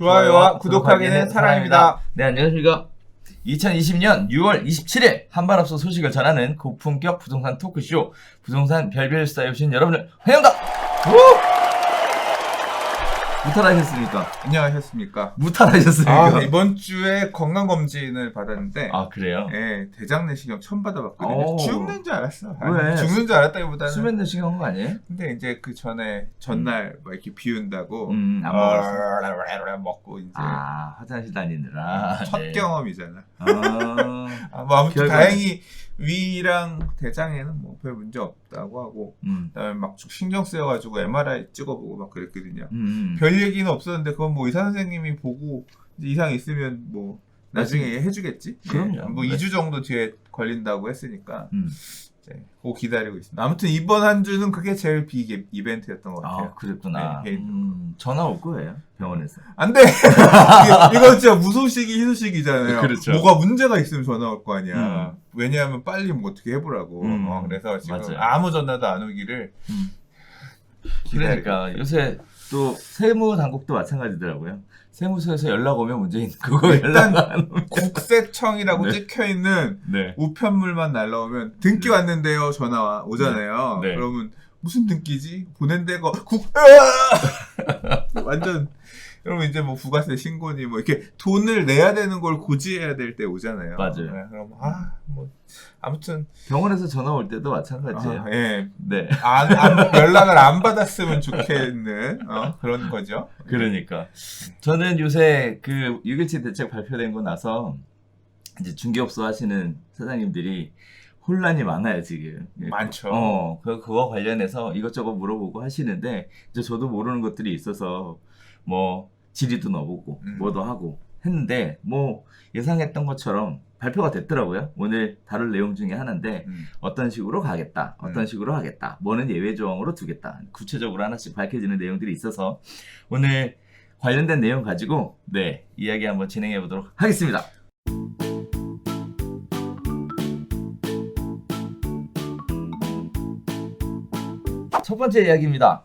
좋아요와 구독하기는 사랑입니다. 네, 안녕하십니까. 2020년 6월 27일 한발앞서 소식을 전하는 고품격 부동산 토크쇼 부동산 별별 스타에 오신 여러분을 환영합니다. 무탈하셨습니까? 안녕하셨습니까? 무탈하셨습니까? 이번 주에 건강검진을 받았는데 아, 그래요? 네, 대장 내시경 처음 받아봤거든요. 오. 죽는 줄 알았어. 왜? 죽는 줄 알았다기보다는 수면 내시경 한 거 아니에요? 근데 이제 그 전날 뭐 이렇게 비운다고 안 먹었어. 먹고 이제 아, 화장실 다니느라. 첫 네. 경험이잖아. 아, 아무튼 결과는- 다행히 위랑 대장에는 뭐 별 문제 없다고 하고 그다음에 막 신경 쓰여가지고 MRI 찍어보고 막 그랬거든요. 별 얘기는 없었는데 그건 뭐 의사 선생님이 보고 이제 이상 있으면 뭐 나중에 해주겠지. 그럼요. 뭐 네. 2주 정도 뒤에 걸린다고 했으니까 이제 그거 기다리고 있습니다. 아무튼 이번 한 주는 그게 제일 빅 이벤트였던 것 같아요. 아, 그랬구나. 네, 전화 올 거예요, 병원에서. 안 돼! 이건 진짜 무소식이 희소식이잖아요. 그렇죠. 뭐가 문제가 있으면 전화 올 거 아니야. 왜냐하면 빨리 뭐 어떻게 해보라고. 그래서 지금 맞아요. 아무 전화도 안 오기를. 그러니까 요새 또 세무 당국도 마찬가지더라고요. 세무서에서 연락 오면 문제인 그거 일단 연락 안 오면. 국세청이라고 네. 찍혀있는 네. 우편물만 날라오면 등기 왔는데요 전화 오잖아요. 네. 그러면 무슨 등기지? 보낸 데가 완전 그러면 이제 뭐 부가세 신고니 뭐 이렇게 돈을 내야 되는 걸 고지해야 될 때 오잖아요. 맞아요. 네, 그럼 뭐 아무튼 병원에서 전화 올 때도 마찬가지예요. 예. 네. 연락을 안 받았으면 좋겠는 그런 거죠. 그러니까 저는 요새 그 6.17 대책 발표된 거 나서 이제 중개업소 하시는 사장님들이 혼란이 많아요, 지금. 많죠. 그거 관련해서 이것저것 물어보고 하시는데, 이제 저도 모르는 것들이 있어서, 뭐, 질의도 넣어보고, 뭐도 하고 했는데, 뭐, 예상했던 것처럼 발표가 됐더라고요. 오늘 다룰 내용 중에 하나인데, 어떤 식으로 가겠다, 어떤 식으로 하겠다, 뭐는 예외 조항으로 두겠다. 구체적으로 하나씩 밝혀지는 내용들이 있어서, 오늘 관련된 내용 가지고, 네, 이야기 한번 진행해 보도록 하겠습니다. 첫 번째 이야기입니다.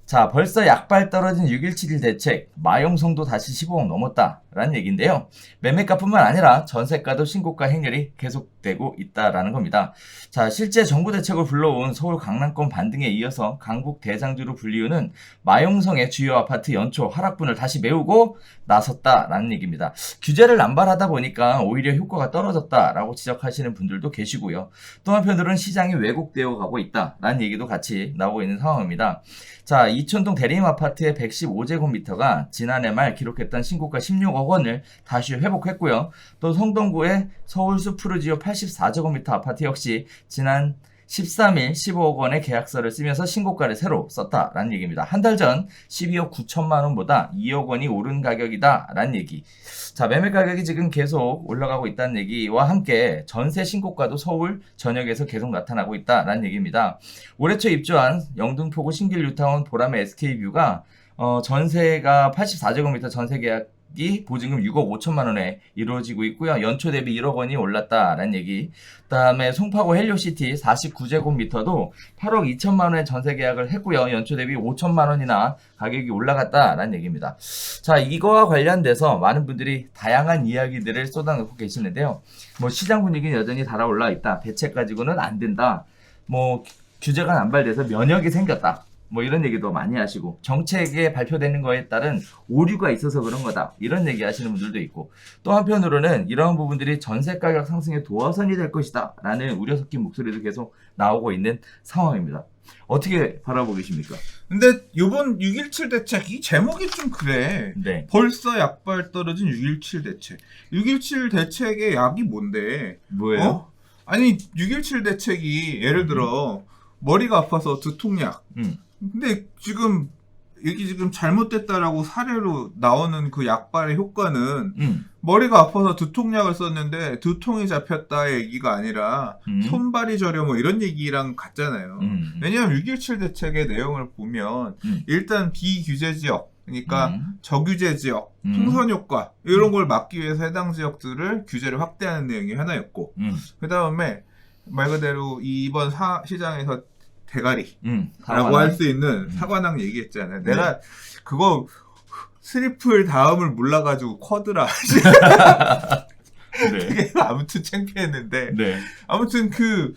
자, 벌써 약발 떨어진 6.17 대책, 마용성도 다시 15억 넘었다라는 얘기인데요. 매매가뿐만 아니라 전세가도 신고가 행렬이 계속되고 있다라는 겁니다. 자, 실제 정부 대책을 불러온 서울 강남권 반등에 이어서 강북 대장주로 불리우는 마용성의 주요 아파트 연초 하락분을 다시 메우고 나섰다라는 얘기입니다. 규제를 남발하다 보니까 오히려 효과가 떨어졌다라고 지적하시는 분들도 계시고요. 또 한편으로는 시장이 왜곡되어 가고 있다라는 얘기도 같이 나오고 있는 상황입니다. 자, 이촌동 대림 아파트의 115제곱미터가 지난해 말 기록했던 신고가 16억 원을 다시 회복했고요. 또 성동구의 서울숲 푸르지오 84제곱미터 아파트 역시 지난 13일 15억 원의 계약서를 쓰면서 신고가를 새로 썼다라는 얘기입니다. 한 달 전 12억 9천만 원보다 2억 원이 오른 가격이다라는 얘기. 자, 매매 가격이 지금 계속 올라가고 있다는 얘기와 함께 전세 신고가도 서울 전역에서 계속 나타나고 있다라는 얘기입니다. 올해 초 입주한 영등포구 신길 뉴타운 보람의 SK뷰가 전세가 84제곱미터 전세 계약이 보증금 6억 5천만 원에 이루어지고 있고요. 연초 대비 1억 원이 올랐다라는 얘기. 그다음에 송파구 헬리오시티 49제곱미터도 8억 2천만 원에 전세 계약을 했고요. 연초 대비 5천만 원이나 가격이 올라갔다라는 얘기입니다. 자, 이거와 관련돼서 많은 분들이 다양한 이야기들을 쏟아놓고 계시는데요. 뭐 시장 분위기는 여전히 달아올라 있다. 대책 가지고는 안 된다. 뭐 규제가 남발돼서 면역이 생겼다. 뭐 이런 얘기도 많이 하시고, 정책에 발표되는 거에 따른 오류가 있어서 그런 거다, 이런 얘기 하시는 분들도 있고, 또 한편으로는 이러한 부분들이 전세 가격 상승의 도화선이 될 것이다 라는 우려 섞인 목소리도 계속 나오고 있는 상황입니다. 어떻게 바라보고 계십니까? 근데 요번 6.17 대책 이 제목이 좀 그래. 네. 벌써 약발 떨어진 6.17 대책. 6.17 대책의 약이 뭔데? 뭐예요? 아니 6.17 대책이 예를 들어 머리가 아파서 두통약. 근데 지금 이게 지금 잘못됐다라고 사례로 나오는 그 약발의 효과는 머리가 아파서 두통약을 썼는데 두통이 잡혔다의 얘기가 아니라 손발이 저려 뭐 이런 얘기랑 같잖아요. 왜냐하면 6.17 대책의 내용을 보면 일단 비규제 지역, 그러니까 저규제 지역, 풍선 효과 이런 걸 막기 위해서 해당 지역들을 규제를 확대하는 내용이 하나였고, 그 다음에 말 그대로 이번 시장에서 대가리라고 할 수 있는 사관왕 얘기했잖아요. 내가 그거 트리플 다음을 몰라가지고 쿼드라. 네. 되게 아무튼 창피했는데. 네. 아무튼 그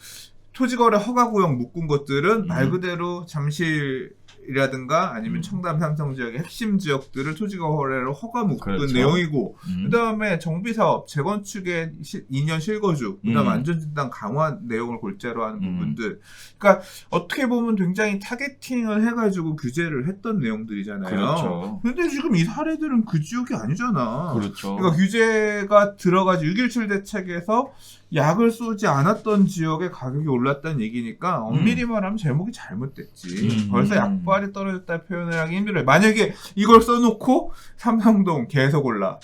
토지거래 허가구역 묶은 것들은 말 그대로 잠실이라든가 아니면 청담 삼성 지역의 핵심 지역들을 토지거래로 허가 묶은 그렇죠. 내용이고 그다음에 정비사업 재건축의 2년 실거주 그다음 안전진단 강화 내용을 골자로 하는 부분들 그러니까 어떻게 보면 굉장히 타겟팅을 해가지고 규제를 했던 내용들이잖아요. 그렇죠. 근데 지금 이 사례들은 그 지역이 아니잖아. 그렇죠. 그러니까 규제가 들어가지 6.17 대책에서 약을 쏘지 않았던 지역의 가격이 올랐다는 얘기니까 엄밀히 말하면 제목이 잘못됐지. 벌써 약발이 떨어졌다 표현을 하기 힘들어요. 만약에 이걸 써놓고 삼성동 계속 올라,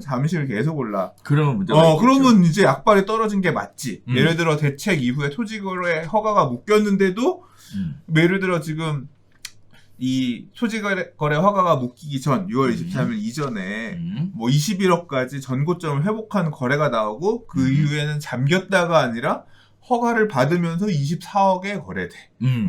잠실 계속 올라. 그러면 문제가 그러면 이제 약발이 떨어진 게 맞지. 예를 들어 대책 이후에 토지거래 허가가 묶였는데도 예를 들어 지금 이 토지거래 허가가 묶이기 전 6월 23일 이전에 뭐 21억까지 전고점을 회복한 거래가 나오고 그 이후에는 잠겼다가 아니라 허가를 받으면서 24억에 거래돼.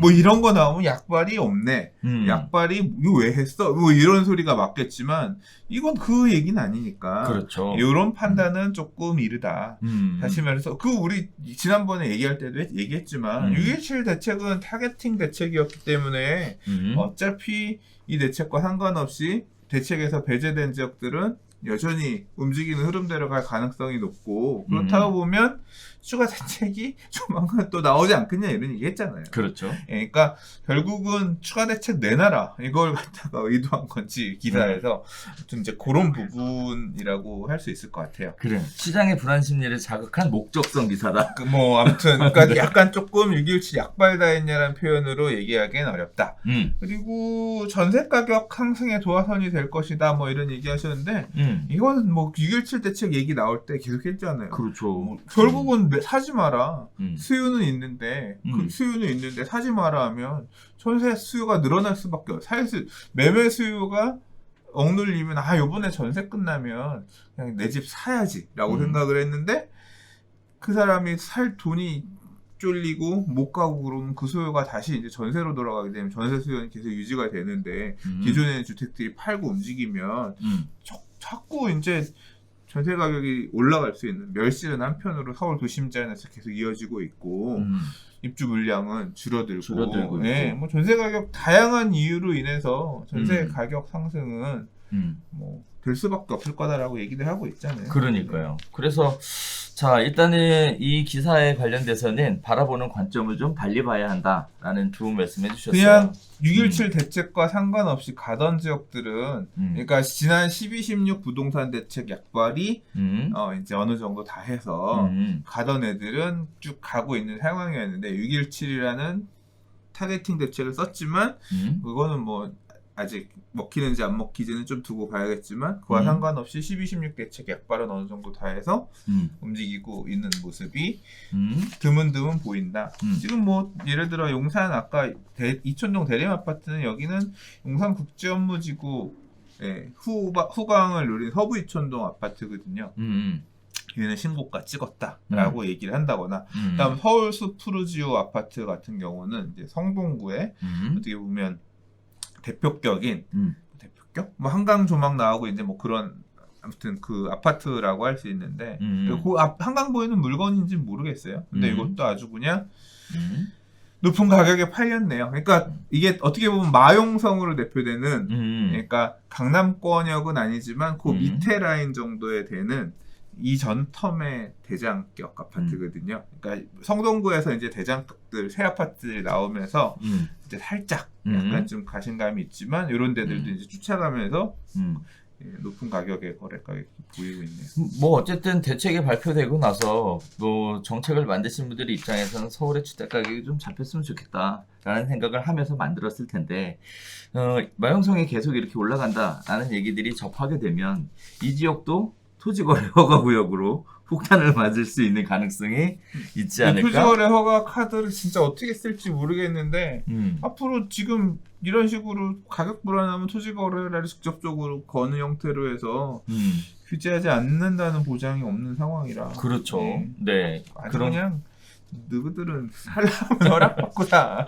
뭐 이런 거 나오면 약발이 없네. 약발이 이거 왜 했어? 뭐 이런 소리가 맞겠지만 이건 그 얘기는 아니니까. 그렇죠. 이런 판단은 조금 이르다. 다시 말해서 우리 지난번에 얘기할 때도 얘기했지만 6.17 대책은 타겟팅 대책이었기 때문에 어차피 이 대책과 상관없이 대책에서 배제된 지역들은 여전히 움직이는 흐름대로 갈 가능성이 높고 그렇다고 보면 추가 대책이 조만간 또 나오지 않겠냐 이런 얘기 했잖아요. 그렇죠. 그러니까 결국은 추가 대책 내놔라 이걸 갖다가 의도한 건지 기사에서 아무튼 이제 그런 부분이라고 할 수 있을 것 같아요. 그래. 시장의 불안 심리를 자극한 목적성 기사다. 뭐 아무튼 그러니까 약간 조금 6.17 약발다했냐라는 표현으로 얘기하기는 어렵다. 그리고 전세 가격 상승의 도화선이 될 것이다 뭐 이런 얘기하셨는데 이거는 뭐 6.17 대책 얘기 나올 때 계속 했잖아요. 그렇죠. 뭐 결국은 사지 마라. 수요는 있는데 그 수요는 있는데 사지 마라 하면 전세 수요가 늘어날 수밖에 없어요. 사실 매매 수요가 억눌리면 요번에 전세 끝나면 그냥 내 집 사야지라고 생각을 했는데 그 사람이 살 돈이 쫄리고 못 가고 그러면 그 수요가 다시 이제 전세로 돌아가게 되면 전세 수요는 계속 유지가 되는데 기존의 주택들이 팔고 움직이면 자꾸 이제 전세 가격이 올라갈 수 있는 멸실은 한편으로 서울 도심지안에서 계속 이어지고 있고 입주 물량은 줄어들고 네, 뭐 전세 가격 다양한 이유로 인해서 전세 가격 상승은 뭐 될 수밖에 없을 거다라고 얘기를 하고 있잖아요. 그러니까요. 그래서 자 일단은 이 기사에 관련돼서는 바라보는 관점을 좀 달리 봐야 한다라는 좋은 말씀해 주셨어요. 그냥 6.17 대책과 상관없이 가던 지역들은 그러니까 지난 12.16 부동산 대책 약발이 이제 어느 정도 다 해서 가던 애들은 쭉 가고 있는 상황이었는데 6.17이라는 타겟팅 대책을 썼지만 그거는 뭐 아직 먹히는지 안 먹히지는 좀 두고 봐야겠지만 그와 상관없이 12.16 대책 약발은 어느 정도 다 해서 움직이고 있는 모습이 드문드문 보인다. 지금 뭐 예를 들어 용산 아까 이촌동 대림 아파트는 여기는 용산국제업무지구 후광을 누린 서부 이촌동 아파트거든요. 얘는 신고가 찍었다라고 얘기를 한다거나 그다음 서울숲 푸르지오 아파트 같은 경우는 이제 성동구에 어떻게 보면 대표격인 대표격? 뭐 한강 조망 나오고 이제 뭐 그런 아무튼 그 아파트라고 할 수 있는데 그 한강 보이는 물건인지 모르겠어요. 근데 이것도 아주 그냥 높은 가격에 팔렸네요. 그러니까 이게 어떻게 보면 마용성으로 대표되는 그러니까 강남권역은 아니지만 그 밑에 라인 정도에 되는 이전 텀의 대장격 아파트거든요. 그러니까 성동구에서 이제 대장격들 새 아파트들이 나오면서 이제 살짝 약간 좀 가신감이 있지만 이런 데들도 이제 쫓아가면서 높은 가격의 거래 가격이 보이고 있네요. 뭐 어쨌든 대책이 발표되고 나서 뭐 정책을 만드신 분들의 입장에서는 서울의 주택 가격이 좀 잡혔으면 좋겠다라는 생각을 하면서 만들었을 텐데 마용성이 계속 이렇게 올라간다라는 얘기들이 접하게 되면 이 지역도 토지거래 허가 구역으로 폭탄을 맞을 수 있는 가능성이 있지 않을까? 토지거래 허가 카드를 진짜 어떻게 쓸지 모르겠는데 앞으로 지금 이런 식으로 가격 불안하면 토지거래를 직접적으로 거는 형태로 해서 규제하지 않는다는 보장이 없는 상황이라. 그렇죠. 네. 그냥 누구들은 살라면 허락받고 사.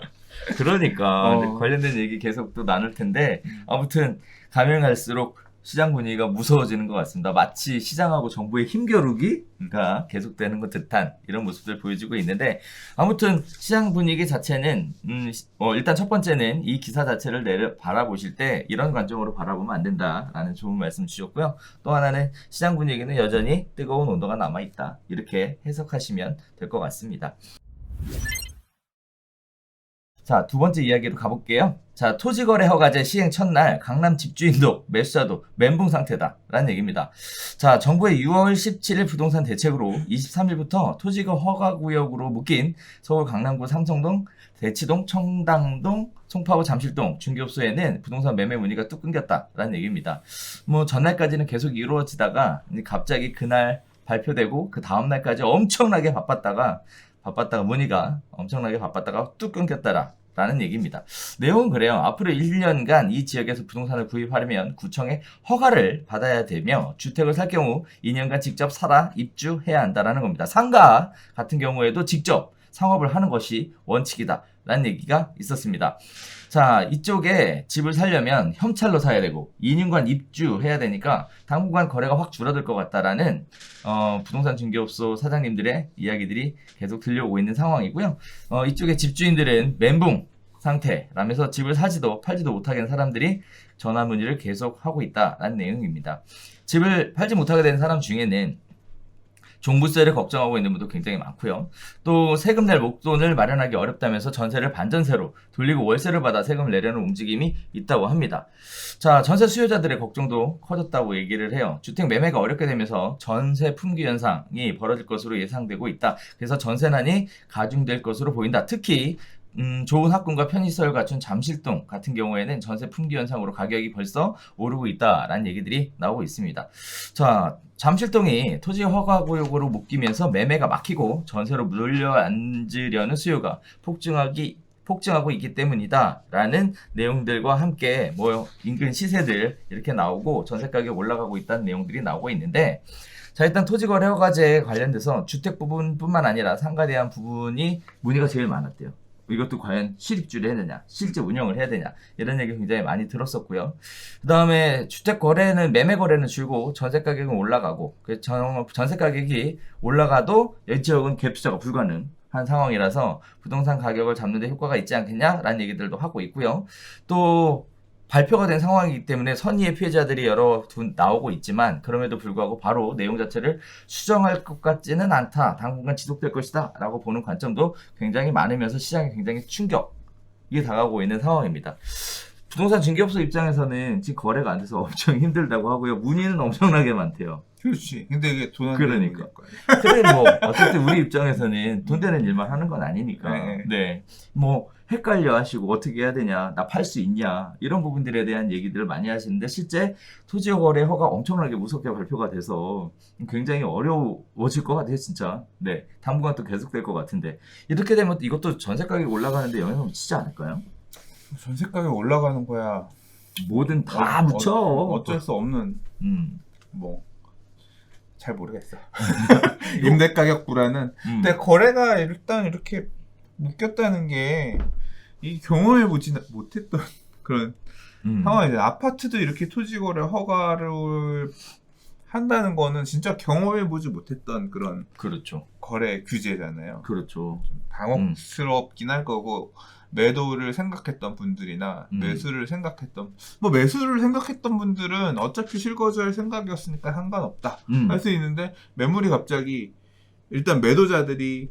그러니까 관련된 얘기 계속 또 나눌 텐데 아무튼 가면 갈수록 시장 분위기가 무서워지는 것 같습니다. 마치 시장하고 정부의 힘겨루기가 계속되는 것 듯한 이런 모습들 보여주고 있는데, 아무튼 시장 분위기 자체는 일단 첫 번째는 이 기사 자체를 바라보실 때 이런 관점으로 바라보면 안 된다라는 좋은 말씀 주셨고요. 또 하나는 시장 분위기는 여전히 뜨거운 온도가 남아있다, 이렇게 해석하시면 될 것 같습니다. 자, 두 번째 이야기로 가볼게요. 자, 토지거래 허가제 시행 첫날 강남 집주인도 매수자도 멘붕 상태다라는 얘기입니다. 자, 정부의 6월 17일 부동산 대책으로 23일부터 토지거 허가구역으로 묶인 서울 강남구 삼성동, 대치동, 청담동, 송파구 잠실동 중개업소에는 부동산 매매 문의가 뚝 끊겼다라는 얘기입니다. 뭐 전날까지는 계속 이루어지다가 갑자기 그날 발표되고 그 다음날까지 엄청나게 바빴다가 문의가 엄청나게 바빴다가 뚝 끊겼다라는 얘기입니다. 내용은 그래요. 앞으로 1년간 이 지역에서 부동산을 구입하려면 구청의 허가를 받아야 되며, 주택을 살 경우 2년간 직접 살아 입주해야 한다라는 겁니다. 상가 같은 경우에도 직접 상업을 하는 것이 원칙이다라는 얘기가 있었습니다. 자, 이쪽에 집을 살려면 현찰로 사야 되고 2년간 입주해야 되니까 당분간 거래가 확 줄어들 것 같다라는 부동산 중개업소 사장님들의 이야기들이 계속 들려오고 있는 상황이고요. 이쪽에 집주인들은 멘붕 상태라면서 집을 사지도 팔지도 못하게 된 사람들이 전화 문의를 계속 하고 있다라는 내용입니다. 집을 팔지 못하게 된 사람 중에는 종부세를 걱정하고 있는 분도 굉장히 많고요. 또 세금 낼 목돈을 마련하기 어렵다면서 전세를 반전세로 돌리고 월세를 받아 세금을 내려는 움직임이 있다고 합니다. 자, 전세 수요자들의 걱정도 커졌다고 얘기를 해요. 주택 매매가 어렵게 되면서 전세 품귀 현상이 벌어질 것으로 예상되고 있다. 그래서 전세난이 가중될 것으로 보인다. 특히 좋은 학군과 편의시설 갖춘 잠실동 같은 경우에는 전세 품귀 현상으로 가격이 벌써 오르고 있다라는 얘기들이 나오고 있습니다. 자, 잠실동이 토지 허가구역으로 묶이면서 매매가 막히고 전세로 물려앉으려는 수요가 폭증하고 있기 때문이다라는 내용들과 함께 인근 시세들 이렇게 나오고 전세 가격 올라가고 있다는 내용들이 나오고 있는데, 자, 일단 토지거래 허가제에 관련돼서 주택 부분뿐만 아니라 상가에 대한 부분이 문의가 제일 많았대요. 이것도 과연 실입주를 해야 되냐, 실제 운영을 해야 되냐, 이런 얘기 굉장히 많이 들었었고요. 그 다음에 주택 거래는, 매매 거래는 줄고 전세 가격은 올라가고, 전세 가격이 올라가도 이 지역은 갭 투자가 불가능한 상황이라서 부동산 가격을 잡는 데 효과가 있지 않겠냐라는 얘기들도 하고 있고요. 또 발표가 된 상황이기 때문에 선의의 피해자들이 여러 나오고 있지만, 그럼에도 불구하고 바로 내용 자체를 수정할 것 같지는 않다, 당분간 지속될 것이다 라고 보는 관점도 굉장히 많으면서 시장에 굉장히 충격이 다가오고 있는 상황입니다. 부동산 중개업소 입장에서는 지금 거래가 안 돼서 엄청 힘들다고 하고요. 문의는 엄청나게 많대요. 그렇지. 근데 이게 돈 안 되는 그러니까. 거니까. 근데 어쨌든 우리 입장에서는 돈 되는 일만 하는 건 아니니까. 네. 헷갈려 하시고 어떻게 해야 되냐, 나 팔 수 있냐, 이런 부분들에 대한 얘기들을 많이 하시는데, 실제 토지 거래 허가 엄청나게 무섭게 발표가 돼서 굉장히 어려워질 것 같아요, 진짜. 네. 당분간 또 계속될 것 같은데, 이렇게 되면 이것도 전세 가격이 올라가는데 영향을 미치지 않을까요? 전세 가격 올라가는 거야. 뭐든 다 묻혀. 어쩔 수 없는. 잘 모르겠어. 임대 가격 불안은. 근데 거래가 일단 이렇게 묶였다는 게 이 경험해보지 못했던 그런 상황이죠. 아파트도 이렇게 토지거래 허가를 한다는 거는 진짜 경험해보지 못했던 그런, 그렇죠, 거래 규제잖아요. 그렇죠. 좀 당혹스럽긴 할 거고, 매도를 생각했던 분들이나 매수를 생각했던 분들은 어차피 실거주할 생각이었으니까 상관없다 할 수 있는데, 매물이 갑자기, 일단 매도자들이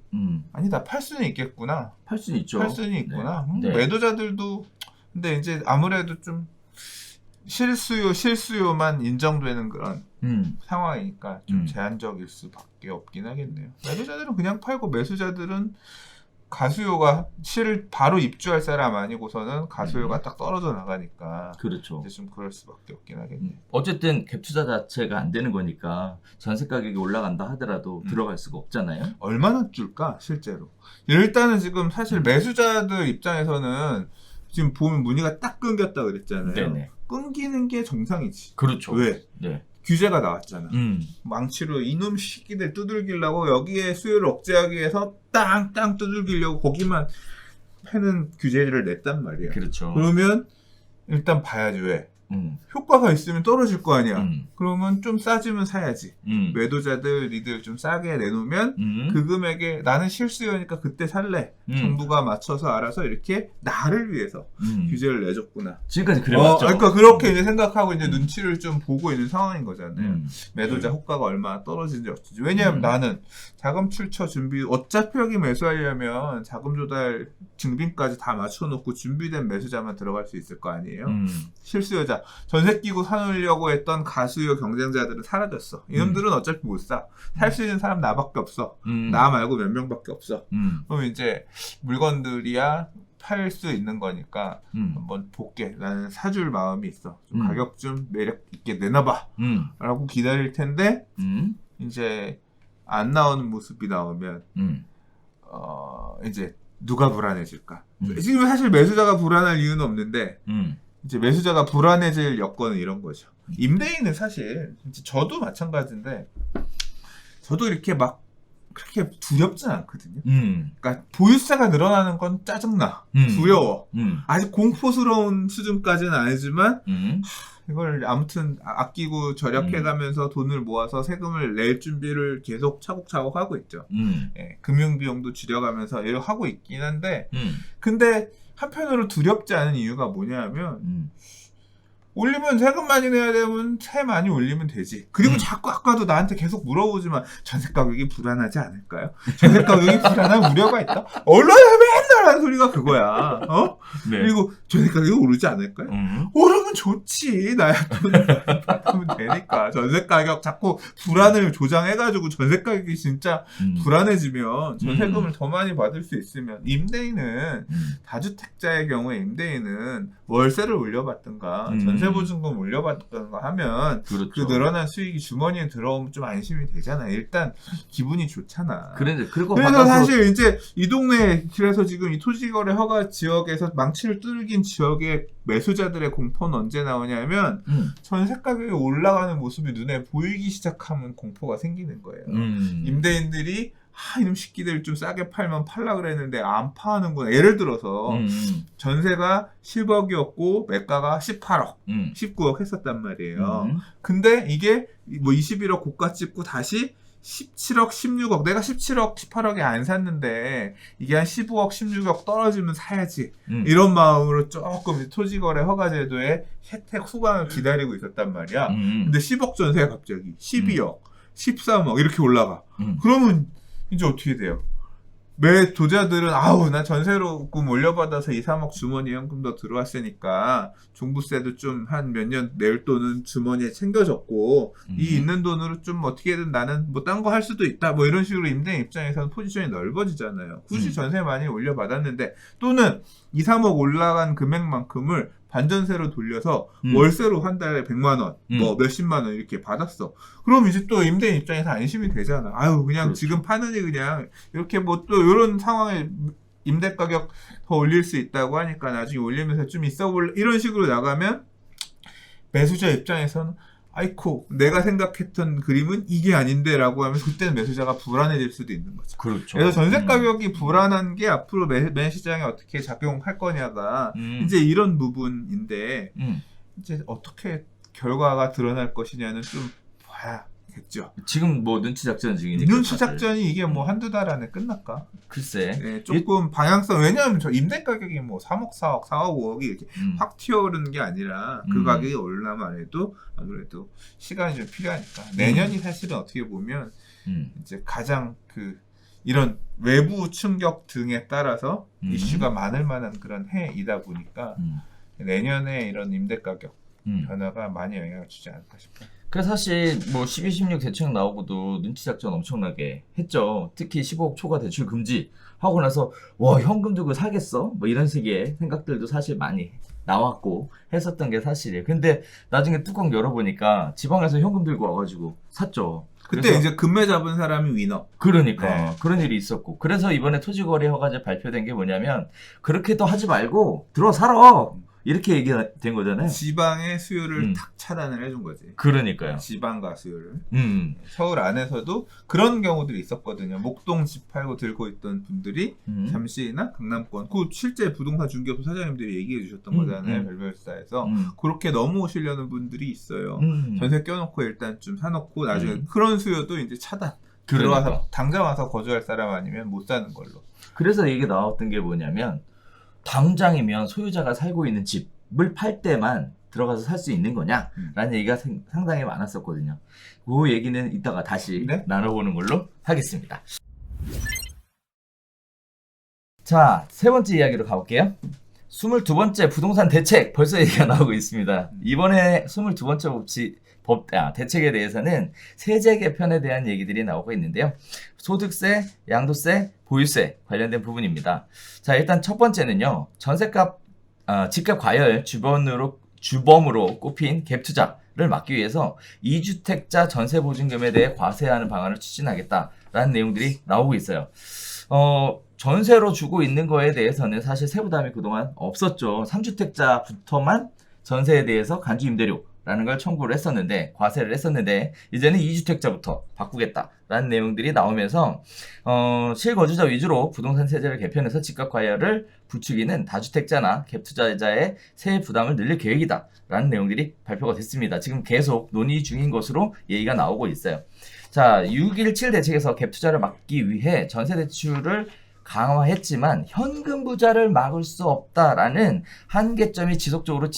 아니다, 팔 수는 있겠구나, 팔 수는 있죠. 네. 매도자들도 근데 이제 아무래도 좀 실수요만 인정되는 그런 상황이니까 좀 제한적일 수밖에 없긴 하겠네요. 매도자들은 그냥 팔고, 매수자들은 가수요가 바로 입주할 사람 아니고서는 가수요가 딱 떨어져 나가니까, 그렇죠. 이제 좀 그럴 수밖에 없긴 하겠네요. 어쨌든 갭 투자 자체가 안 되는 거니까 전세 가격이 올라간다 하더라도 들어갈 수가 없잖아요. 얼마나 줄까 실제로? 일단은 지금 사실 매수자들 입장에서는 지금 보면 문의가 딱 끊겼다 그랬잖아요. 네네. 끊기는 게 정상이지. 그렇죠. 왜? 네. 규제가 나왔잖아. 망치로 이놈 시기들 두들기려고, 여기에 수요를 억제하기 위해서 땅 두들기려고 거기만 패는 규제를 냈단 말이야. 그렇죠. 그러면 일단 봐야지. 왜? 효과가 있으면 떨어질 거 아니야. 그러면 좀 싸지면 사야지. 매도자들 니들 좀 싸게 내놓으면 그 금액에 나는 실수요니까 그때 살래. 정부가 맞춰서 알아서 이렇게 나를 위해서 규제를 내줬구나. 지금까지 그래왔죠. 그러니까 그렇게 이제 생각하고 이제 눈치를 좀 보고 있는 상황인 거잖아요. 매도자 호가가 얼마나 떨어지는지 어쩌지. 왜냐하면 나는 자금 출처 준비, 어차피 여기 매수하려면 자금 조달 증빙까지 다 맞춰놓고 준비된 매수자만 들어갈 수 있을 거 아니에요. 실수요자, 전세 끼고 사놓으려고 했던 가수요 경쟁자들은 사라졌어. 이놈들은 어차피 못 사. 살 수 있는 사람 나밖에 없어. 나 말고 몇 명밖에 없어. 그럼 이제 물건들이야 팔 수 있는 거니까 한번 볼게. 나는 사줄 마음이 있어. 좀 가격 좀 매력 있게 내놔봐. 라고 기다릴 텐데 이제 안 나오는 모습이 나오면 이제 누가 불안해질까? 지금 사실 매수자가 불안할 이유는 없는데 이제 매수자가 불안해질 여건은 이런 거죠. 임대인은 사실 저도 마찬가지인데 저도 이렇게 막 그렇게 두렵진 않거든요. 그러니까 보유세가 늘어나는 건 짜증나, 두려워. 아직 공포스러운 수준까지는 아니지만 이걸 아무튼 아끼고 절약해가면서 돈을 모아서 세금을 낼 준비를 계속 차곡차곡 하고 있죠. 예, 금융비용도 줄여가면서 이렇게 하고 있긴 한데 근데 한편으로 두렵지 않은 이유가 뭐냐면 올리면 세금 많이 내야 되면 세 많이 올리면 되지. 그리고 자꾸 아까도 나한테 계속 물어보지만 전세 가격이 불안하지 않을까요? 전세 가격이 불안한 우려가 있다? 언론에 맨날 하는 소리가 그거야. 네. 그리고 전세 가격이 오르지 않을까요? 오르면 좋지. 나야 돈 받으면 되니까. 전세 가격 자꾸 불안을 조장해가지고 전세 가격이 진짜 불안해지면 전세금을 더 많이 받을 수 있으면 임대인은 다주택자의 경우에 임대인은 월세를 올려받든가 전세보증금 올려받든가 하면 그렇죠. 그 늘어난 수익이 주머니에 들어오면 좀 안심이 되잖아. 일단 기분이 좋잖아. 그래서 그래서 사실 이제 이 동네 그래서 지금 이 토지거래 허가 지역에서 망치를 뚫긴 지역의 매수자들의 공포는 언제 나오냐면 전세 가격이 올라가는 모습이 눈에 보이기 시작하면 공포가 생기는 거예요. 임대인들이 이놈 새끼들 좀 싸게 팔면 팔라 그랬는데 안 파는구나. 예를 들어서 전세가 10억이었고 매가가 18억, 19억 했었단 말이에요. 근데 이게 뭐 21억 고가 찍고 다시 17억, 16억. 내가 17억, 18억에 안 샀는데 이게 한 15억, 16억 떨어지면 사야지. 이런 마음으로 조금 토지거래 허가제도의 혜택 후반을 기다리고 있었단 말이야. 근데 10억 전세가 갑자기 12억, 13억 이렇게 올라가. 그러면 이제 어떻게 돼요? 매도자들은 나 전세로금 올려받아서 2, 3억 주머니 현금 더 들어왔으니까 종부세도 좀 한 몇 년 낼 돈은 주머니에 챙겨졌고 이 있는 돈으로 좀 어떻게든 나는 뭐 딴 거 할 수도 있다 뭐 이런 식으로 임대인 입장에서는 포지션이 넓어지잖아요. 굳이 전세 많이 올려받았는데 또는 2, 3억 올라간 금액만큼을 반전세로 돌려서 월세로 한 달에 100만 원, 뭐 몇십만 원 이렇게 받았어. 그럼 이제 또 임대인 입장에서 안심이 되잖아. 그냥 그렇죠. 지금 파느니 그냥 이렇게 뭐 또 이런 상황에 임대 가격 더 올릴 수 있다고 하니까 나중에 올리면서 좀 있어 볼래 이런 식으로 나가면 매수자 입장에서는 아이코 내가 생각했던 그림은 이게 아닌데 라고 하면 그때는 매수자가 불안해질 수도 있는 거죠. 그렇죠. 그래서 전세 가격이 불안한 게 앞으로 매 시장에 어떻게 작용할 거냐가 이제 이런 부분인데 이제 어떻게 결과가 드러날 것이냐는 좀 봐야겠죠. 지금 뭐 눈치 작전 중이니까. 눈치 작전이 이게 뭐 한두 달 안에 끝날까? 글쎄. 네, 조금 방향성 왜냐하면 저 임대 가격이 뭐 3억, 4억, 4억, 5억이 이렇게 확 튀어오르는 게 아니라 그 가격이 올라만 해도 아무래도 시간이 좀 필요하니까 내년이 사실은 어떻게 보면 이제 가장 이런 외부 충격 등에 따라서 이슈가 많을 만한 그런 해이다 보니까 내년에 이런 임대 가격 변화가 많이 영향을 주지 않을까 싶어요. 그래서 사실 뭐 12, 16 대책 나오고도 눈치 작전 엄청나게 했죠. 특히 15억 초과 대출 금지 하고 나서 와 현금 들고 사겠어? 뭐 이런 식의 생각들도 사실 많이 나왔고 했었던 게 사실이에요. 근데 나중에 뚜껑 열어보니까 지방에서 현금 들고 와가지고 샀죠. 그때 이제 금매 잡은 사람이 위너. 그러니까 네. 그런 일이 있었고 그래서 이번에 토지거래 허가제 발표된 게 뭐냐면 그렇게도 하지 말고 들어 살아. 이렇게 얘기된 거잖아요. 지방의 수요를 음. 탁 차단을 해준 거지. 그러니까요. 지방과 수요를. 음. 서울 안에서도 그런 경우들이 있었거든요. 목동 집 팔고 들고 있던 분들이 잠시나 강남권, 그 실제 부동산 중개업 사장님들이 얘기해 주셨던 거잖아요. 별별사에서 그렇게 넘어오시려는 분들이 있어요. 전세 껴놓고 일단 좀 사놓고 나중에 그런 수요도 이제 차단. 그러니까. 들어와서 당장 와서 거주할 사람 아니면 못 사는 걸로. 그래서 이게 나왔던 게 뭐냐면 당장이면 소유자가 살고 있는 집을 팔 때만 들어가서 살 수 있는 거냐라는 얘기가 상당히 많았었거든요. 그 얘기는 이따가 다시 네? 나눠보는 걸로 하겠습니다. 자, 세 번째 이야기로 가볼게요. 22번째 부동산 대책 벌써 얘기가 나오고 있습니다. 이번에 22번째 대책에 대해서는 세제 개편에 대한 얘기들이 나오고 있는데요. 소득세, 양도세, 보유세 관련된 부분입니다. 자, 일단 첫 번째는요. 전세값, 집값 과열 주범으로 꼽힌 갭 투자를 막기 위해서 2주택자 전세 보증금에 대해 과세하는 방안을 추진하겠다라는 내용들이 나오고 있어요. 전세로 주고 있는 거에 대해서는 사실 세부담이 그동안 없었죠. 3주택자부터만 전세에 대해서 간주 임대료라는 걸 청구를 했었는데, 과세를 했었는데, 이제는 2주택자부터 바꾸겠다라는 내용들이 나오면서, 실거주자 위주로 부동산 세제를 개편해서 집값 과열을 부추기는 다주택자나 갭 투자자의 세액 부담을 늘릴 계획이다라는 내용들이 발표가 됐습니다. 지금 계속 논의 중인 것으로 얘기가 나오고 있어요. 자, 6.17 대책에서 갭 투자를 막기 위해 전세 대출을 강화했지만 현금 부자를 막을 수 없다라는 한계점이 지속적으로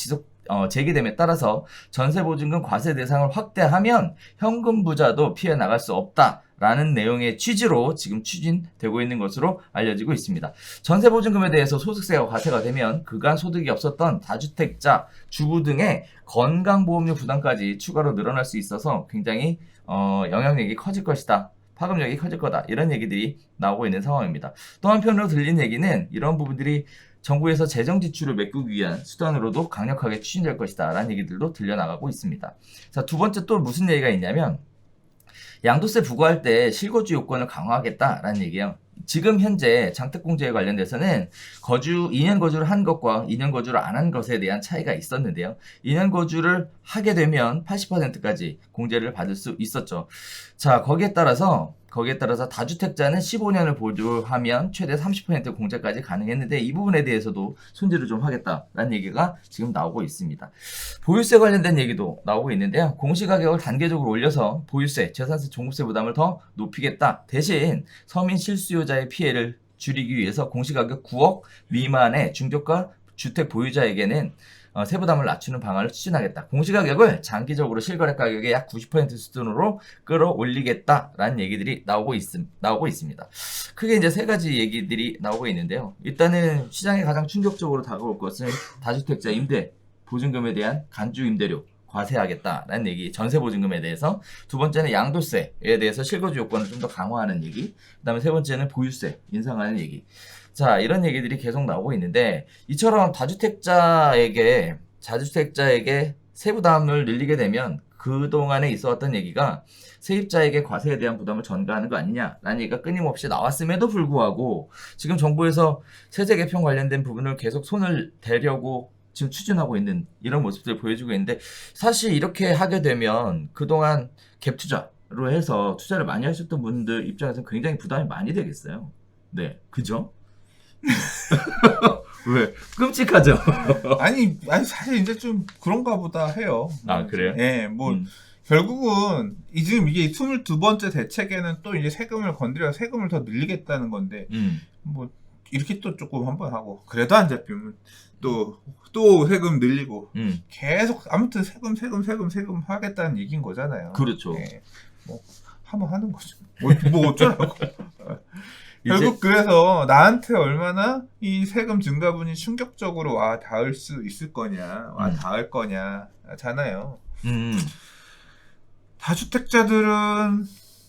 제기됨에 따라서 전세보증금 과세 대상을 확대하면 현금 부자도 피해 나갈 수 없다라는 내용의 취지로 지금 추진되고 있는 것으로 알려지고 있습니다. 전세보증금에 대해서 소득세가 과세가 되면 그간 소득이 없었던 다주택자, 주부 등의 건강보험료 부담까지 추가로 늘어날 수 있어서 굉장히 영향력이 커질 것이다. 파급력이 커질 거다. 이런 얘기들이 나오고 있는 상황입니다. 또 한편으로 들린 얘기는 이런 부분들이 정부에서 재정 지출을 메꾸기 위한 수단으로도 강력하게 추진될 것이다 라는 얘기들도 들려나가고 있습니다. 자, 두 번째 또 무슨 얘기가 있냐면 양도세 부과할 때 실거주 요건을 강화하겠다라는 얘기예요. 지금 현재 장특공제에 관련돼서는 2년 거주를 한 것과 2년 거주를 안 한 것에 대한 차이가 있었는데요. 2년 거주를 하게 되면 80%까지 공제를 받을 수 있었죠. 자, 거기에 따라서 다주택자는 15년을 보유하면 최대 30% 공제까지 가능했는데 이 부분에 대해서도 손질을 좀 하겠다라는 얘기가 지금 나오고 있습니다. 보유세 관련된 얘기도 나오고 있는데요. 공시가격을 단계적으로 올려서 보유세, 재산세, 종부세 부담을 더 높이겠다. 대신 서민 실수요자의 피해를 줄이기 위해서 공시가격 9억 미만의 중저가 주택 보유자에게는 세부담을 낮추는 방안을 추진하겠다. 공시가격을 장기적으로 실거래 가격의 약 90% 수준으로 끌어올리겠다라는 얘기들이 나오고 있습니다. 크게 이제 세 가지 얘기들이 나오고 있는데요. 일단은 시장에 가장 충격적으로 다가올 것은 다주택자 임대 보증금에 대한 간주 임대료 과세하겠다라는 얘기, 전세 보증금에 대해서. 두 번째는 양도세에 대해서 실거주 요건을 좀 더 강화하는 얘기. 그다음에 세 번째는 보유세 인상하는 얘기. 자, 이런 얘기들이 계속 나오고 있는데 이처럼 다주택자에게 세부담을 늘리게 되면 그동안에 있어왔던 얘기가 세입자에게 과세에 대한 부담을 전가하는 거 아니냐라는 얘기가 끊임없이 나왔음에도 불구하고 지금 정부에서 세제 개편 관련된 부분을 계속 손을 대려고 지금 추진하고 있는 이런 모습들을 보여주고 있는데, 사실 이렇게 하게 되면 그동안 갭 투자로 해서 투자를 많이 하셨던 분들 입장에서는 굉장히 부담이 많이 되겠어요. 네, 그죠? 왜? 끔찍하죠? 아니 사실 이제 좀 그런가 보다 해요. 아, 그래요? 예, 결국은 지금 이게 22번째 대책에는 또 이제 세금을 건드려서 세금을 더 늘리겠다는 건데 뭐 이렇게 또 조금 한번 하고 그래도 안 잡히면 또 세금 늘리고 계속 아무튼 세금 하겠다는 얘기인 거잖아요. 그렇죠. 예, 뭐 한번 하는 거죠. 뭐 어쩌라고. 결국 그래서 나한테 얼마나 이 세금 증가분이 충격적으로 와 닿을 수 있을 거냐, 닿을 거냐잖아요. 다주택자들은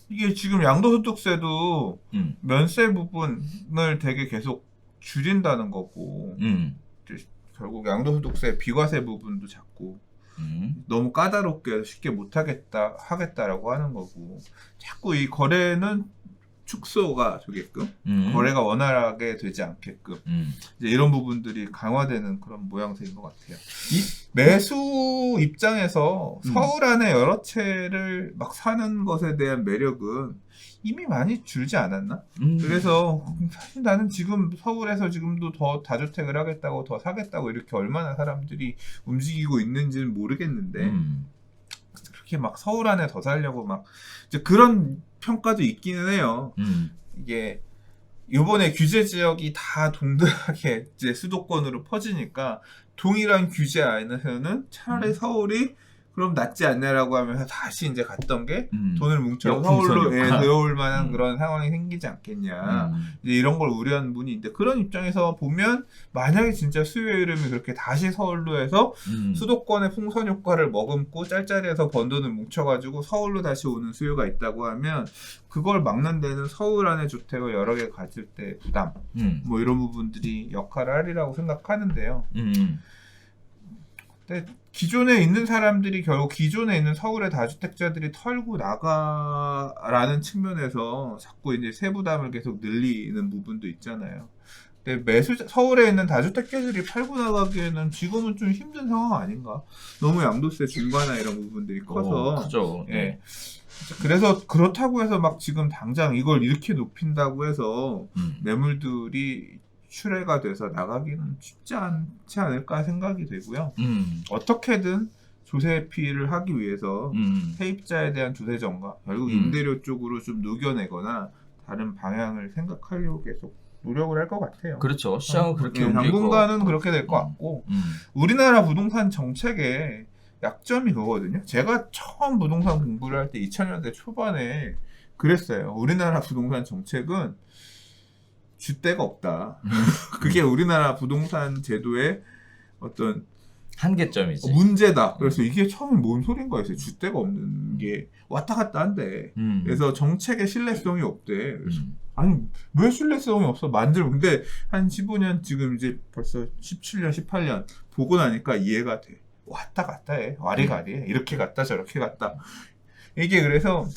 이게 지금 양도소득세도 면세 부분을 되게 계속 줄인다는 거고, 결국 양도소득세 비과세 부분도 자꾸 너무 까다롭게 쉽게 못하겠다라고 하는 거고, 자꾸 이 거래는 축소가 되게끔 음. 거래가 원활하게 되지 않게끔 이제 이런 부분들이 강화되는 그런 모양새인 것 같아요. 이 매수 입장에서 서울 안에 여러 채를 막 사는 것에 대한 매력은 이미 많이 줄지 않았나? 그래서 사실 나는 지금 서울에서 지금도 더 다주택을 하겠다고 더 사겠다고 이렇게 얼마나 사람들이 움직이고 있는지는 모르겠는데 그렇게 막 서울 안에 더 살려고 막 이제 그런 평가도 있기는 해요. 이게 요번에 규제 지역이 다 동등하게 이제 수도권으로 퍼지니까 동일한 규제 안에서는 차라리 서울이 그럼 낫지 않냐라고 하면서 다시 이제 갔던 게 돈을 뭉쳐 서울로 들어올 만한 그런 상황이 생기지 않겠냐. 이제 이런 걸 우려하는 분이 있는데 그런 입장에서 보면 만약에 진짜 수요 흐름이 그렇게 다시 서울로 해서 수도권의 풍선 효과를 머금고 짤짤이에서 번 돈을 뭉쳐가지고 서울로 다시 오는 수요가 있다고 하면 그걸 막는 데는 서울 안에 주택을 여러 개 가질 때 부담 뭐 이런 부분들이 역할을 하리라고 생각하는데요. 근데 기존에 있는 사람들이 결국 기존에 있는 서울의 다주택자들이 털고 나가라는 측면에서 자꾸 이제 세부담을 계속 늘리는 부분도 있잖아요. 근데 서울에 있는 다주택자들이 팔고 나가기에는 지금은 좀 힘든 상황 아닌가? 너무 양도세 중과나 이런 부분들이 커서. 크죠. 예. 그래서 그렇다고 해서 막 지금 당장 이걸 이렇게 높인다고 해서 매물들이 출회가 돼서 나가기는 쉽지 않지 않을까 생각이 되고요. 어떻게든 조세 피해를 하기 위해서 세입자에 대한 조세 전가, 결국 임대료 쪽으로 좀 녹여내거나 다른 방향을 생각하려고 계속 노력을 할 것 같아요. 그렇죠. 시장은 그렇게 움직일 당분간은 그렇게 될 것 같고 우리나라 부동산 정책의 약점이 그거거든요. 제가 처음 부동산 공부를 할 때 2000년대 초반에 그랬어요. 우리나라 부동산 정책은 줏대가 없다. 그게 우리나라 부동산 제도의 어떤 한계점이지. 문제다. 그래서 이게 처음에 뭔 소린가 했어요. 줏대가 없는 게 왔다 갔다 한대. 그래서 정책의 신뢰성이 없대. 그래서 아니 왜 신뢰성이 없어? 근데 한 15년 지금 이제 벌써 17년 18년 보고 나니까 이해가 돼. 왔다 갔다 해. 와리가리 해. 이렇게 갔다 저렇게 갔다. 이게 그래서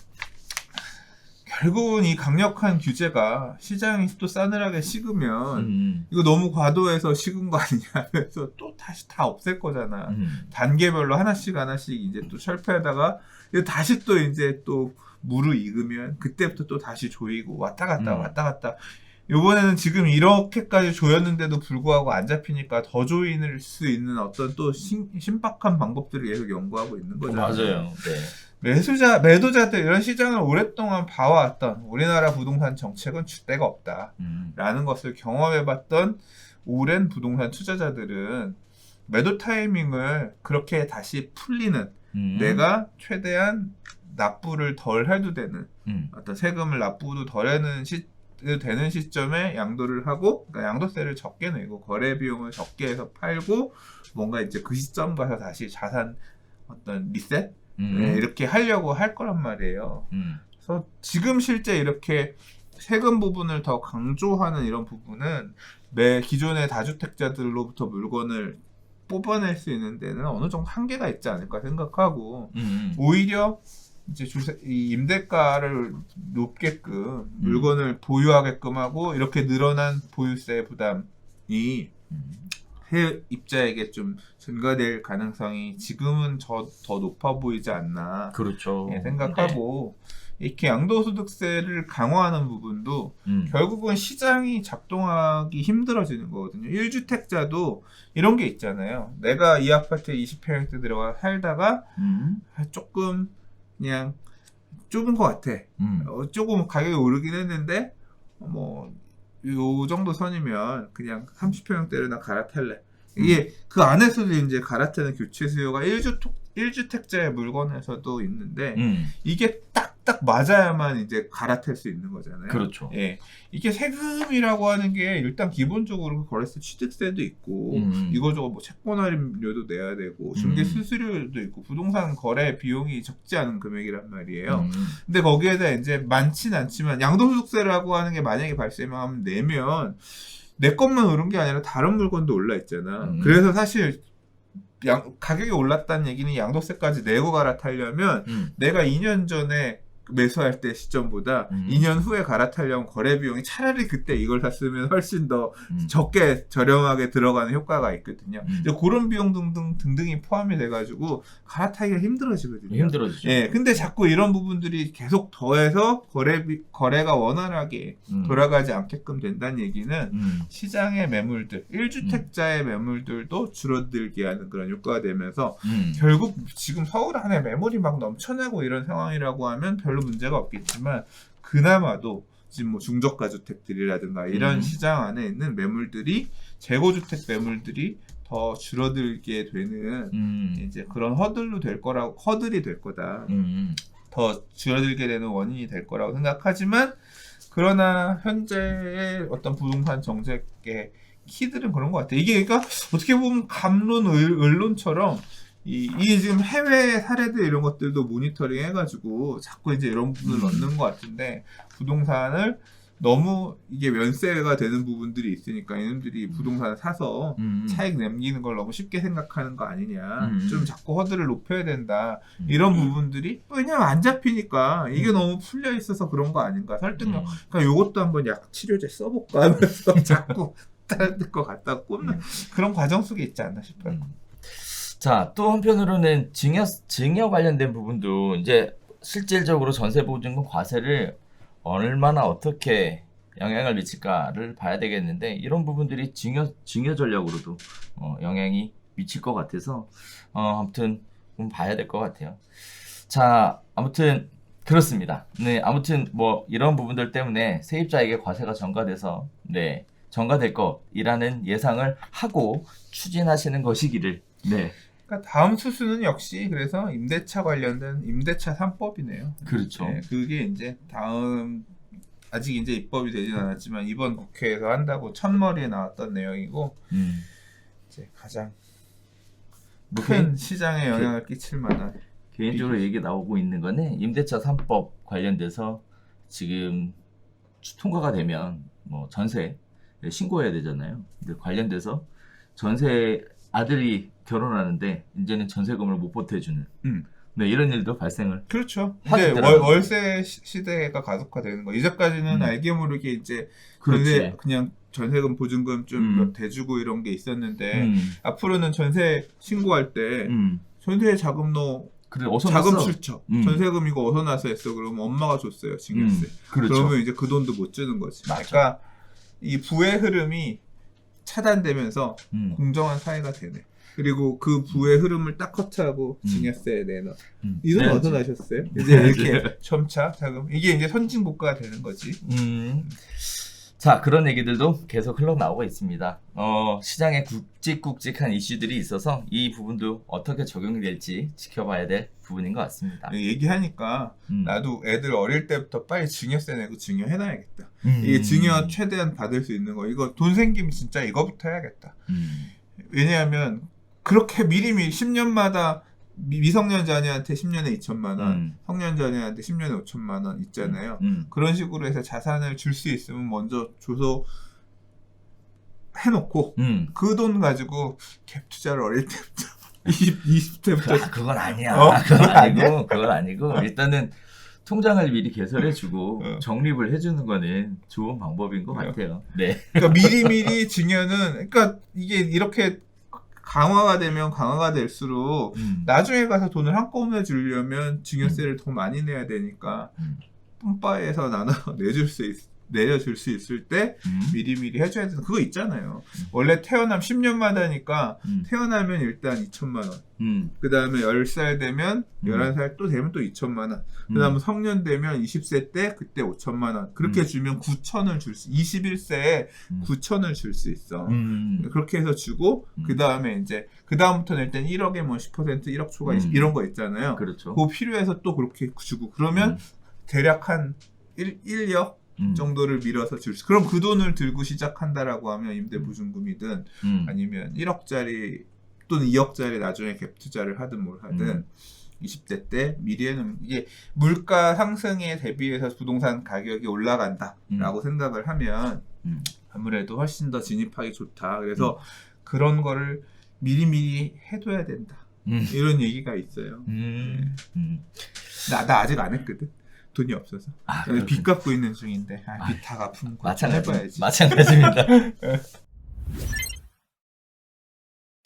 결국은 이 강력한 규제가 시장이 또 싸늘하게 식으면 이거 너무 과도해서 식은 거 아니냐 하면서 또 다시 다 없앨 거잖아. 단계별로 하나씩 이제 또 철폐하다가 다시 또 이제 또 무르익으면 그때부터 또 다시 조이고 왔다 갔다 요번에는 지금 이렇게까지 조였는데도 불구하고 안 잡히니까 더 조이는 수 있는 어떤 또 신박한 방법들을 계속 연구하고 있는 거잖아요. 맞아요. 네. 매도자들 이런 시장을 오랫동안 봐왔던 우리나라 부동산 정책은 줏대가 없다라는 것을 경험해봤던 오랜 부동산 투자자들은 매도 타이밍을 그렇게 다시 풀리는 내가 최대한 납부를 덜 해도 되는 어떤 세금을 납부도 덜 해는 되는 시점에 양도를 하고 그러니까 양도세를 적게 내고 거래 비용을 적게 해서 팔고 뭔가 이제 그 시점 가서 다시 자산 어떤 리셋 네, 이렇게 하려고 할 거란 말이에요. 그래서 지금 실제 이렇게 세금 부분을 더 강조하는 이런 부분은 기존의 다주택자들로부터 물건을 뽑아낼 수 있는 데는 어느 정도 한계가 있지 않을까 생각하고 오히려 이제 이 임대가를 높게끔 물건을 보유하게끔 하고 이렇게 늘어난 보유세 부담이 세입자에게 좀 증가될 가능성이 지금은 더 높아 보이지 않나 그렇죠. 생각하고 이렇게 양도소득세를 강화하는 부분도 결국은 시장이 작동하기 힘들어지는 거거든요. 1주택자도 이런 게 있잖아요. 내가 이 아파트에 20평대 들어가 살다가 조금 그냥 좁은 것 같아. 조금 가격이 오르긴 했는데 요 정도 선이면 그냥 30평대를 나 갈아탈래. 이게 그 안에서도 이제 갈아타는 교체 수요가 1주택자의 물건에서도 있는데 이게 딱딱 맞아야만 이제 갈아탈 수 있는 거잖아요. 그렇죠. 예. 이게 세금이라고 하는 게 일단 기본적으로 거래세 취득세도 있고 이거저거 뭐 채권 할인료도 내야 되고 중개 수수료도 있고 부동산 거래 비용이 적지 않은 금액이란 말이에요. 근데 거기에다 이제 많진 않지만 양도소득세라고 하는 게 만약에 발생하면 내면 내 것만 오른 게 아니라 다른 물건도 올라 있잖아. 그래서 사실 가격이 올랐다는 얘기는 양도세까지 내고 갈아타려면 내가 2년 전에 매수할 때 시점보다 2년 후에 갈아타려면 거래 비용이 차라리 그때 이걸 샀으면 훨씬 더 적게 저렴하게 들어가는 효과가 있거든요. 이제 그런 비용 등등이 포함이 돼가지고 갈아타기가 힘들어지거든요. 힘들어지죠. 예, 근데 자꾸 이런 부분들이 계속 더해서 거래가 원활하게 돌아가지 않게끔 된다는 얘기는 시장의 매물들, 1주택자의 매물들도 줄어들게 하는 그런 효과가 되면서 결국 지금 서울 안에 매물이 막 넘쳐나고 이런 상황이라고 하면 별로 문제가 없겠지만 그나마도 지금 뭐 중저가 주택들이라든가 이런 시장 안에 있는 매물들이 재고주택 매물들이 더 줄어들게 되는 이제 그런 허들이 될 거다. 더 줄어들게 되는 원인이 될 거라고 생각하지만 그러나 현재의 어떤 부동산 정책의 키들은 그런 것 같아요. 이게 그러니까 어떻게 보면 감론 언론처럼 이 지금 해외 사례들 이런 것들도 모니터링 해가지고 자꾸 이제 이런 부분을 넣는 것 같은데 부동산을 너무 이게 면세가 되는 부분들이 있으니까 이놈들이 부동산을 사서 차익 남기는 걸 너무 쉽게 생각하는 거 아니냐. 좀 자꾸 허들을 높여야 된다. 이런 부분들이 왜냐면 안 잡히니까 이게 너무 풀려 있어서 그런 거 아닌가. 설득력. 그러니까 요것도 한번 약 치료제 써볼까 하면서 자꾸 다른 거 갖다 꽂는 그런 과정 속에 있지 않나 싶어요. 자, 또 한편으로는 증여 관련된 부분도 이제 실질적으로 전세보증금 과세를 얼마나 어떻게 영향을 미칠까를 봐야 되겠는데 이런 부분들이 증여 전략으로도 영향이 미칠 것 같아서 아무튼 좀 봐야 될 것 같아요. 자, 아무튼 그렇습니다. 네, 아무튼 뭐 이런 부분들 때문에 세입자에게 과세가 전가돼서 전가될 것이라는 예상을 하고 추진하시는 것이기를. 네. 그러니까 다음 수순은 역시 그래서 임대차 관련된 임대차 3법이네요. 그렇죠. 네, 그게 이제 다음 아직 이제 입법이 되진 않았지만 이번 국회에서 한다고 첫머리에 나왔던 내용이고 이제 가장 큰 시장에 영향을 끼칠 만한 개인적으로 얘기 나오고 있는 거는 임대차 3법 관련돼서 지금 통과가 되면 뭐 전세 신고해야 되잖아요. 근데 관련돼서 전세 아들이 결혼하는데 이제는 전세금을 못 보태주는 이런 일도 발생을 그렇죠. 이제 월세 시대가 가속화되는 거. 이제까지는 알게 모르게 이제 그냥 전세금 보증금 좀 대주고 이런 게 있었는데 앞으로는 전세 신고할 때 전세 자금로 자금 출처 전세금 이거 어디서 나서 했어? 그러면 엄마가 줬어요 증여세. 그렇죠. 그러면 이제 그 돈도 못 주는 거지. 맞아. 그러니까 이 부의 흐름이 차단되면서 공정한 사회가 되네. 그리고 그 부의 흐름을 딱 커트하고 증여세 내놔. 이 돈 어디서 나셨어요? 이제 이렇게 점차 자금 이게 이제 선진국가가 되는 거지. 자, 그런 얘기들도 계속 흘러나오고 있습니다. 시장에 굵직굵직한 이슈들이 있어서 이 부분도 어떻게 적용이 될지 지켜봐야 될 부분인 것 같습니다. 얘기하니까 나도 애들 어릴 때부터 빨리 증여세 내고 증여해놔야겠다. 이게 증여 최대한 받을 수 있는 거 이거 돈 생기면 진짜 이거부터 해야겠다. 왜냐하면 그렇게 미리미리 10년마다 미성년자녀한테 10년에 2천만 원, 성년자녀한테 10년에 5천만 원 있잖아요. 그런 식으로 해서 자산을 줄 수 있으면 먼저 줘서 해놓고 그 돈 가지고 갭 투자를 어릴 때부터 20대부터 그건 아니야. 그건 아니고 일단은 통장을 미리 개설해주고 적립을 해주는 거는 좋은 방법인 것 같아요. 네. 그러니까 미리미리 증여는 그러니까 이게 이렇게 강화가 되면 강화가 될수록 나중에 가서 돈을 한꺼번에 주려면 증여세를 더 많이 내야 되니까 뿜빠에서 내려줄 수 있을 때 미리미리 해줘야 되는 그거 있잖아요. 원래 태어남 10년마다니까 태어나면 일단 2천만 원. 그 다음에 10살 되면 11살 또 되면 또 2천만 원. 그 다음에 성년 되면 20세 때 그때 5천만 원. 그렇게 주면 9천을 줄 수 21세에 9천을 줄 수 있어. 그렇게 해서 주고 그 다음에 이제 그 다음부터는 일단 1억에 뭐 10% 1억 초과 이런 거 있잖아요. 그렇죠. 그거 필요해서 또 그렇게 주고 그러면 대략 한 1억 정도를 밀어서 줄 수. 그럼 그 돈을 들고 시작한다라고 하면 임대보증금이든 아니면 1억짜리 또는 2억짜리 나중에 갭 투자를 하든 뭘 하든 20대 때 미래는 이게 물가 상승에 대비해서 부동산 가격이 올라간다라고 생각을 하면 아무래도 훨씬 더 진입하기 좋다. 그래서 그런 거를 미리미리 해둬야 된다. 이런 얘기가 있어요. 나 아직 안 했거든. 돈이 없어서 그렇군요. 빚 갚고 있는 중인데 빚 다 갚으면 해봐야지. 마찬가지입니다.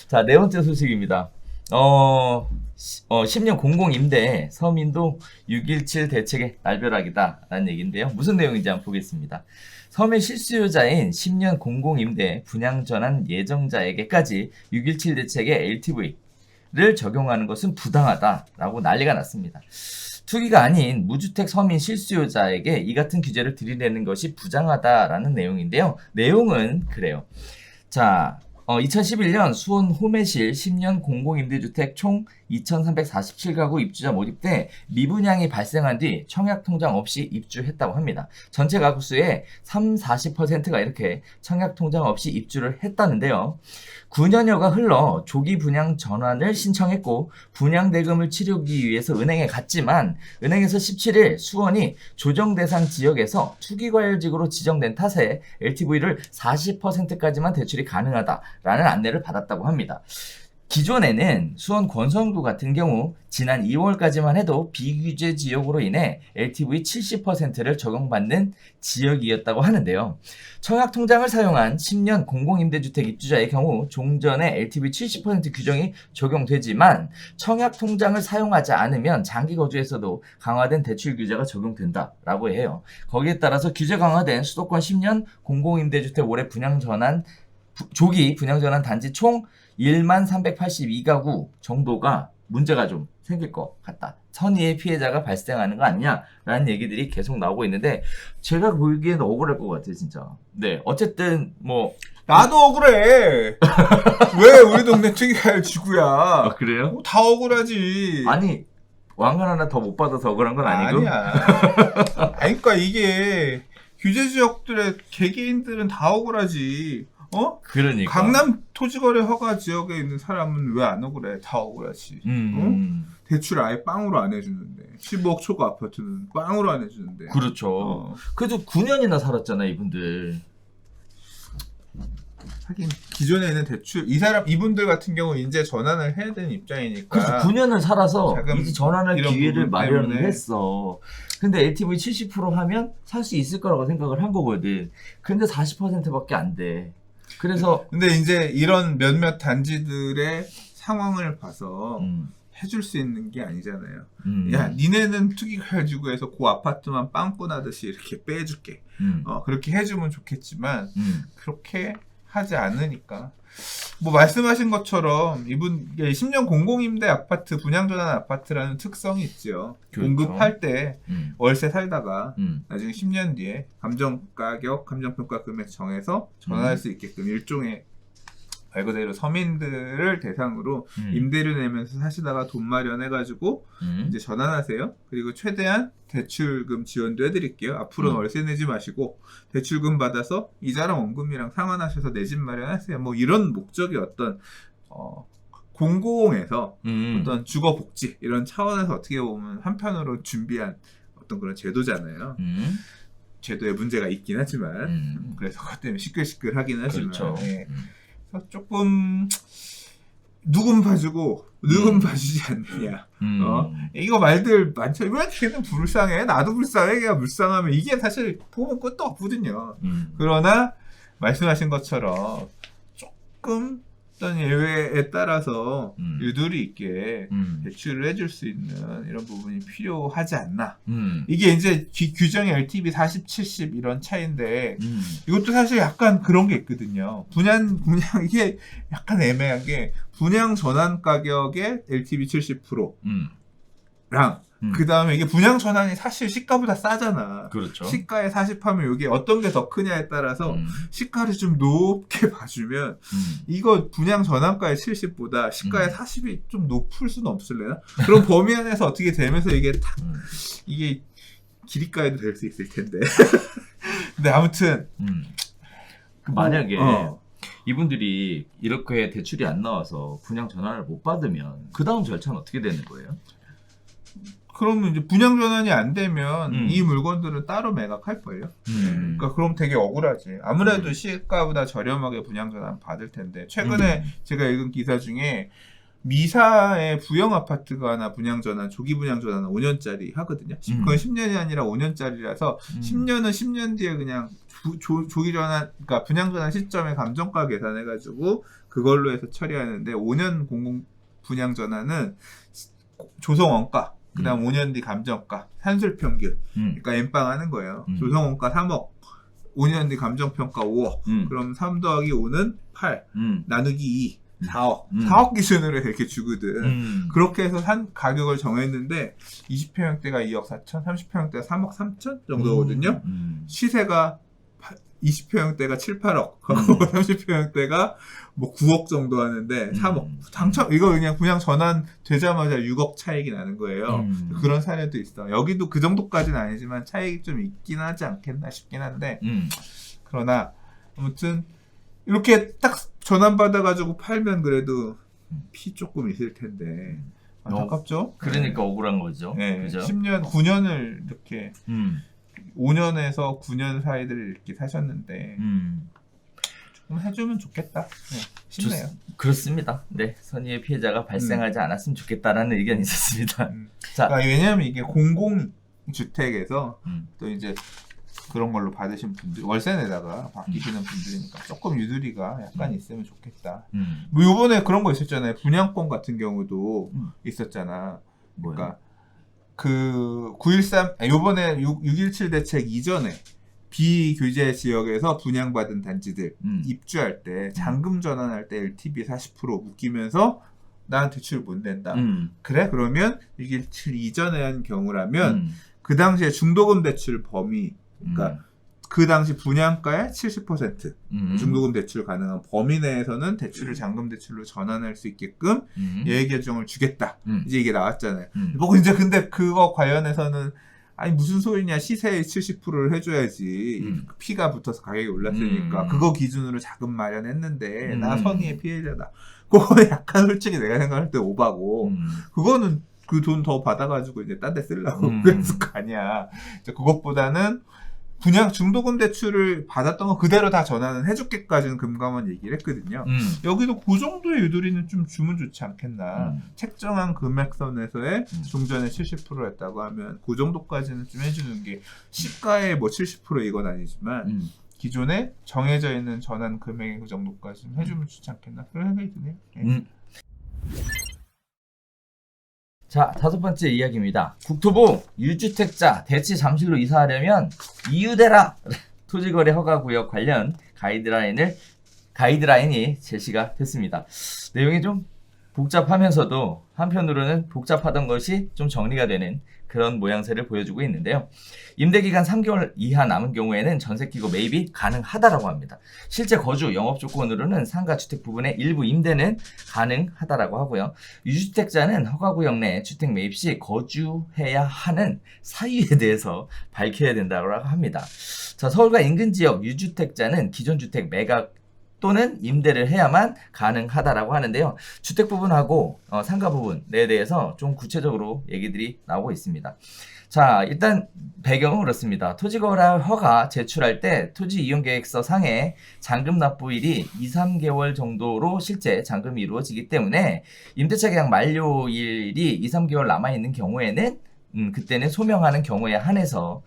자, 네 번째 소식입니다. 10년 공공임대 서민도 6.17 대책의 날벼락이다라는 얘기인데요. 무슨 내용인지 한번 보겠습니다. 서민 실수요자인 10년 공공임대 분양전환 예정자에게까지 6.17 대책의 LTV를 적용하는 것은 부당하다라고 난리가 났습니다. 투기가 아닌 무주택 서민 실수요자에게 이 같은 규제를 들이대는 것이 부당하다라는 내용인데요. 내용은 그래요. 자, 2011년 수원 호매실 10년 공공임대주택 총 2,347가구 입주자 모집 때 미분양이 발생한 뒤 청약통장 없이 입주했다고 합니다. 전체 가구 수의 40%가 이렇게 청약통장 없이 입주를 했다는데요. 9년여가 흘러 조기 분양 전환을 신청했고 분양 대금을 치르기 위해서 은행에 갔지만 은행에서 17일 수원이 조정 대상 지역에서 투기과열지구로 지정된 탓에 LTV를 40%까지만 대출이 가능하다라는 안내를 받았다고 합니다. 기존에는 수원 권선구 같은 경우 지난 2월까지만 해도 비규제 지역으로 인해 LTV 70%를 적용받는 지역이었다고 하는데요. 청약통장을 사용한 10년 공공임대주택 입주자의 경우 종전에 LTV 70% 규정이 적용되지만 청약통장을 사용하지 않으면 장기거주에서도 강화된 대출 규제가 적용된다라고 해요. 거기에 따라서 규제 강화된 수도권 10년 공공임대주택 올해 분양전환 조기 분양전환 단지 총 1382가구 정도가 문제가 좀 생길 것 같다. 선의의 피해자가 발생하는 거 아니냐라는 얘기들이 계속 나오고 있는데 제가 보기에는 억울할 것 같아요, 진짜. 네, 어쨌든 뭐 나도 억울해. 왜 우리 동네 특이할 지구야? 그래요? 다 억울하지. 아니 왕관 하나 더 못 받아서 억울한 건 아니고? 아니야. 아니, 그러니까 이게 규제 지역들의 개개인들은 다 억울하지. 그러니까. 강남 토지거래 허가 지역에 있는 사람은 왜 안 억울해? 다 억울하지. 대출 아예 빵으로 안 해주는데 15억 초과 아파트는 빵으로 안 해주는데. 그렇죠. 그래도 9년이나 살았잖아요, 이분들. 하긴 기존에는 대출 이분들 같은 경우 이제 전환을 해야 되는 입장이니까. 그래서 9년을 살아서 자금 이제 전환할 이런 기회를 부분 마련을 때문에. 했어. 근데 LTV 70% 하면 살 수 있을 거라고 생각을 한 거거든. 근데 40%밖에 안 돼. 그래서 근데 이제 이런 몇몇 단지들의 상황을 봐서 해줄 수 있는 게 아니잖아요. 야, 니네는 투기가지구에서 그 아파트만 빵꾸나듯이 이렇게 빼줄게. 그렇게 해주면 좋겠지만 그렇게 하지 않으니까. 뭐 말씀하신 것처럼 이분 10년 공공임대 아파트 분양전환 아파트라는 특성이 있죠. 그렇죠. 공급할 때 월세 살다가 나중에 10년 뒤에 감정가격, 감정평가 금액 정해서 전환할 수 있게끔 일종의 말 그대로 서민들을 대상으로 임대료 내면서 사시다가 돈 마련해가지고 이제 전환하세요. 그리고 최대한 대출금 지원도 해드릴게요. 앞으로는 월세 내지 마시고 대출금 받아서 이자랑 원금이랑 상환하셔서 내 집 마련하세요. 뭐 이런 목적이 어떤 공공에서 어떤 주거복지 이런 차원에서 어떻게 보면 한편으로 준비한 어떤 그런 제도잖아요. 제도에 문제가 있긴 하지만 그래서 그것 때문에 시끌시끌하긴 하지만 그렇죠. 예. 조금 누군 봐주고 누군 봐주지 않느냐. 이거 말들 많죠. 왜 걔는 불쌍해? 나도 불쌍해. 걔가 불쌍하면 이게 사실 보면 끝도 없거든요. 그러나 말씀하신 것처럼 조금 어떤 예외에 따라서 유도리 있게 대출을 해줄 수 있는 이런 부분이 필요하지 않나. 이게 이제 규정의 LTV 40, 70 이런 차이인데 이것도 사실 약간 그런 게 있거든요. 분양 이게 약간 애매한 게 분양 전환 가격의 LTV 70%랑 그 다음에 이게 분양 전환이 사실 시가보다 싸잖아. 그렇죠. 시가에 40하면 이게 어떤 게 더 크냐에 따라서 시가를 좀 높게 봐주면 이거 분양 전환가의 70보다 시가의 40이 좀 높을 수는 없을래나? 그럼 범위 안에서 어떻게 되면서 이게 딱 이게 기립가에도 될 수 있을 텐데. 근데 아무튼 만약에 이분들이 이렇게 대출이 안 나와서 분양 전환을 못 받으면 그 다음 절차는 어떻게 되는 거예요? 그러면 이제 분양 전환이 안 되면 이 물건들은 따로 매각할 거예요. 그러니까 그럼 되게 억울하지. 아무래도 시가보다 저렴하게 분양 전환 받을 텐데 최근에 제가 읽은 기사 중에 미사의 부영 아파트가나 분양 전환, 조기 분양 전환은 5년짜리 하거든요. 그건 10년이 아니라 5년짜리라서 10년은 10년 뒤에 그냥 조기 전환, 그러니까 분양 전환 시점에 감정가 계산해가지고 그걸로 해서 처리하는데 5년 공공 분양 전환은 조성원가, 그다음 5년 뒤 감정가, 산술 평균, 그러니까 엠빵 하는 거예요. 조성원가 3억, 5년 뒤 감정평가 5억, 그럼 3 더하기 5는 8, 나누기 2, 4억. 4억 기준으로 이렇게 주거든. 그렇게 해서 한 가격을 정했는데 20평형대가 2억 4천, 30평형대가 3억 3천 정도거든요. 시세가 20평형대가 7, 8억, 30평형대가 뭐 9억 정도 하는데 3억. 당첨 이거 그냥 분양 전환 되자마자 6억 차익이 나는 거예요. 그런 사례도 있어. 여기도 그 정도까지는 아니지만 차익이 좀 있긴 하지 않겠나 싶긴 한데 그러나 아무튼 이렇게 딱 전환받아가지고 팔면 그래도 피 조금 있을 텐데 안타깝죠? 그러니까 억울한 거죠. 네, 그죠? 10년, 9년을 이렇게 5년에서 9년 사이를 이렇게 사셨는데 조금 해주면 좋겠다. 네, 싶네요. 그렇습니다. 네, 선의의 피해자가 발생하지 않았으면 좋겠다라는 의견이 있었습니다. 자, 그러니까 왜냐하면 이게 공공주택에서 또 이제 그런 걸로 받으신 분들, 월세 내다가 바뀌시는 분들이니까 조금 유두리가 약간 있으면 좋겠다. 뭐 요번에 그런 거 있었잖아요. 분양권 같은 경우도 있었잖아. 그러니까 그 913, 요번에 617 대책 이전에 비규제 지역에서 분양받은 단지들 입주할 때 잔금 전환할 때 LTV 40% 묶이면서 난 대출 못 낸다. 그래? 그러면 617 이전에 한 경우라면 그 당시에 중도금 대출 범위, 그러니까 그 당시 분양가의 70% 중도금 대출 가능한 범위 내에서는 대출을 잔금 대출로 전환할 수 있게끔 예외 규정을 주겠다. 이제 이게 나왔잖아요. 뭐 이제 근데 그거 관련해서는 아니 무슨 소리냐, 시세의 70%를 해줘야지 피가 붙어서 가격이 올랐으니까 그거 기준으로 자금 마련했는데 나 선의의 피해자다. 그거는 약간 솔직히 내가 생각할 때 오바고 그거는 그 돈 더 받아가지고 이제 딴 데 쓰려고 그랬을 거 아니야. 그것보다는 분양 중도금 대출을 받았던 거 그대로 다 전환을 해줄게까지는 금감원 얘기를 했거든요. 여기도 그 정도의 유도리는 좀 주면 좋지 않겠나. 책정한 금액선에서의 종전의 70%였다고 하면 그 정도까지는 좀 해주는 게 시가의 뭐 70% 이건 아니지만 기존에 정해져 있는 전환 금액의 그 정도까지 좀 해주면 좋지 않겠나 그런 생각이 드네요. 네. 자, 5번째 이야기입니다. 국토부 유주택자 대치 잠실로 이사하려면 이유대라 토지거래 허가구역 관련 가이드라인이 제시가 됐습니다. 내용이 좀 복잡하면서도 한편으로는 복잡하던 것이 좀 정리가 되는 그런 모양새를 보여주고 있는데요. 임대기간 3개월 이하 남은 경우에는 전세 끼고 매입이 가능하다라고 합니다. 실제 거주, 영업 조건으로는 상가 주택 부분의 일부 임대는 가능하다라고 하고요. 유주택자는 허가구역 내 주택 매입 시 거주해야 하는 사유에 대해서 밝혀야 된다고 합니다. 자, 서울과 인근 지역 유주택자는 기존 주택 매각 또는 임대를 해야만 가능하다라고 하는데요. 주택 부분하고 상가 부분에 대해서 좀 구체적으로 얘기들이 나오고 있습니다. 자, 일단 배경은 그렇습니다. 토지거래 허가 제출할 때 토지이용계획서 상에 잔금 납부일이 2, 3개월 정도로 실제 잔금이 이루어지기 때문에 임대차 계약 만료일이 2, 3개월 남아있는 경우에는 그때는 소명하는 경우에 한해서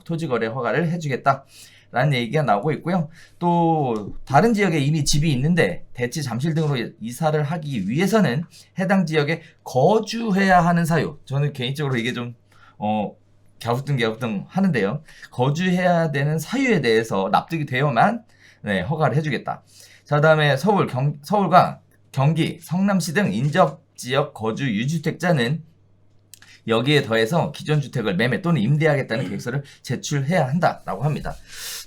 토지거래 허가를 해주겠다 라는 얘기가 나오고 있고요. 또 다른 지역에 이미 집이 있는데 대치 잠실 등으로 이사를 하기 위해서는 해당 지역에 거주해야 하는 사유, 저는 개인적으로 이게 좀 갸우뚱 하는데요. 거주해야 되는 사유에 대해서 납득이 되어만 허가를 해주겠다. 자, 그다음에 서울과 경기, 성남시 등 인접지역 거주 유주택자는 여기에 더해서 기존 주택을 매매 또는 임대하겠다는 계획서를 제출해야 한다라고 합니다.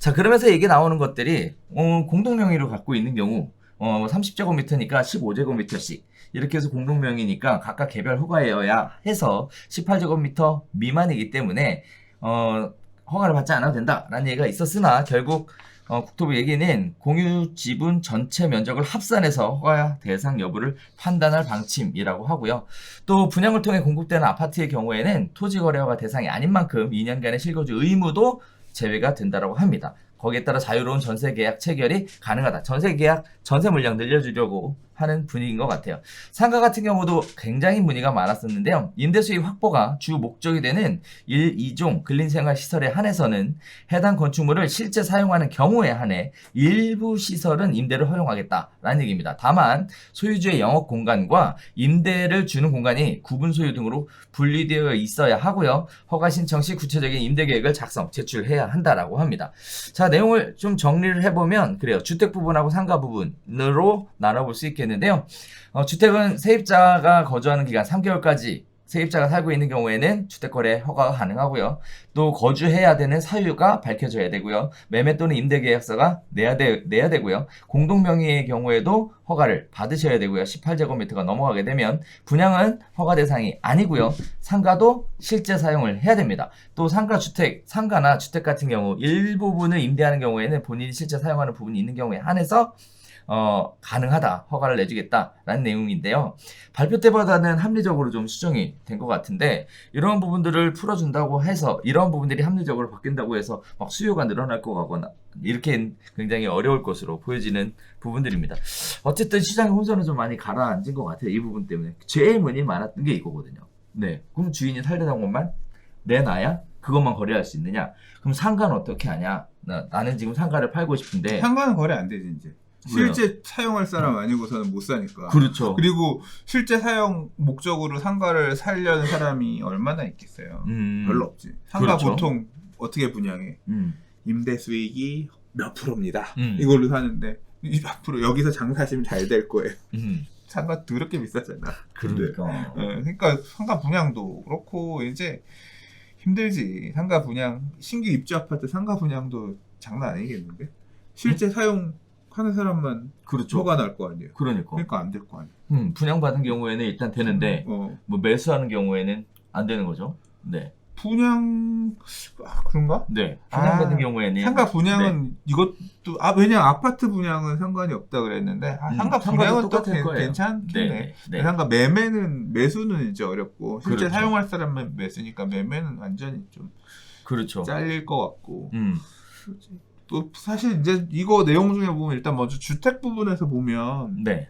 자, 그러면서 얘기 나오는 것들이 공동명의로 갖고 있는 경우 30제곱미터니까 15제곱미터씩 이렇게 해서 공동명의니까 각각 개별 허가여야 해서 18제곱미터 미만이기 때문에 허가를 받지 않아도 된다라는 얘기가 있었으나 결국 국토부 얘기는 공유 지분 전체 면적을 합산해서 허가 대상 여부를 판단할 방침이라고 하고요. 또 분양을 통해 공급되는 아파트의 경우에는 토지거래 허가 대상이 아닌 만큼 2년간의 실거주 의무도 제외가 된다고 합니다. 거기에 따라 자유로운 전세 계약 체결이 가능하다. 전세 계약 전세 물량 늘려주려고 하는 분위기인 것 같아요. 상가 같은 경우도 굉장히 문의가 많았었는데요. 임대수익 확보가 주 목적이 되는 1, 2종 근린생활시설에 한해서는 해당 건축물을 실제 사용하는 경우에 한해 일부 시설은 임대를 허용하겠다라는 얘기입니다. 다만 소유주의 영업 공간과 임대를 주는 공간이 구분 소유 등으로 분리되어 있어야 하고요. 허가 신청 시 구체적인 임대 계획을 작성, 제출해야 한다라고 합니다. 자, 내용을 좀 정리를 해보면 그래요. 주택 부분하고 상가 부분으로 나눠볼 수 있겠는데요. 주택은 세입자가 거주하는 기간 3개월까지 세입자가 살고 있는 경우에는 주택거래 허가가 가능하고요. 또 거주해야 되는 사유가 밝혀져야 되고요. 매매 또는 임대계약서가 내야 되고요. 공동명의의 경우에도 허가를 받으셔야 되고요. 18제곱미터가 넘어가게 되면 분양은 허가 대상이 아니고요. 상가도 실제 사용을 해야 됩니다. 또 상가나 주택 같은 경우 일부분을 임대하는 경우에는 본인이 실제 사용하는 부분이 있는 경우에 한해서 가능하다, 허가를 내주겠다라는 내용인데요. 발표 때보다는 합리적으로 좀 수정이 된 것 같은데, 이런 부분들을 풀어준다고 해서, 이런 부분들이 합리적으로 바뀐다고 해서 막 수요가 늘어날 것 같거나 이렇게 굉장히 어려울 것으로 보여지는 부분들입니다. 어쨌든 시장의 혼선은 좀 많이 가라앉은 것 같아요. 이 부분 때문에 제일 문의 많았던 게 이거거든요. 네, 그럼 주인이 살려던 것만 내놔야 그것만 거래할 수 있느냐? 그럼 상가는 어떻게 하냐? 나는 지금 상가를 팔고 싶은데 상가는 거래 안 되지 이제. 왜요? 실제 사용할 사람 아니고서는 못 사니까. 그렇죠. 그리고 실제 사용 목적으로 상가를 살려는 사람이 얼마나 있겠어요. 별로 없지. 상가 그렇죠. 보통 어떻게 분양해? 임대 수익이 몇 프로입니다. 음. 이걸로 사는데 몇 프로 여기서 장사하시면 잘 될 거예요. 상가 더럽게 비싸잖아. 그러니까. 그러니까 상가 분양도 그렇고 이제 힘들지. 상가 분양 신규 입주 아파트 상가 분양도 장난 아니겠는데? 실제 사용하는 사람만 그렇죠. 허가 날 거 아니에요. 그러니까. 안 될 거 아니에요. 분양받은 경우에는 일단 되는데 뭐 매수하는 경우에는 안 되는 거죠. 네. 분양 그런가? 네. 분양받은 경우에는 상가 분양은 이것도 왜냐 아파트 분양은 상관이 없다 그랬는데 상가 분양은 또 똑같을 거예요. 괜찮겠네. 네. 상가 매수는 이제 어렵고 실제 그렇죠. 사용할 사람만 매수니까 매매는 완전히 좀 그렇죠. 잘릴 것 같고. 또 사실 이제 이거 내용 중에 보면 일단 먼저 주택 부분에서 보면 네.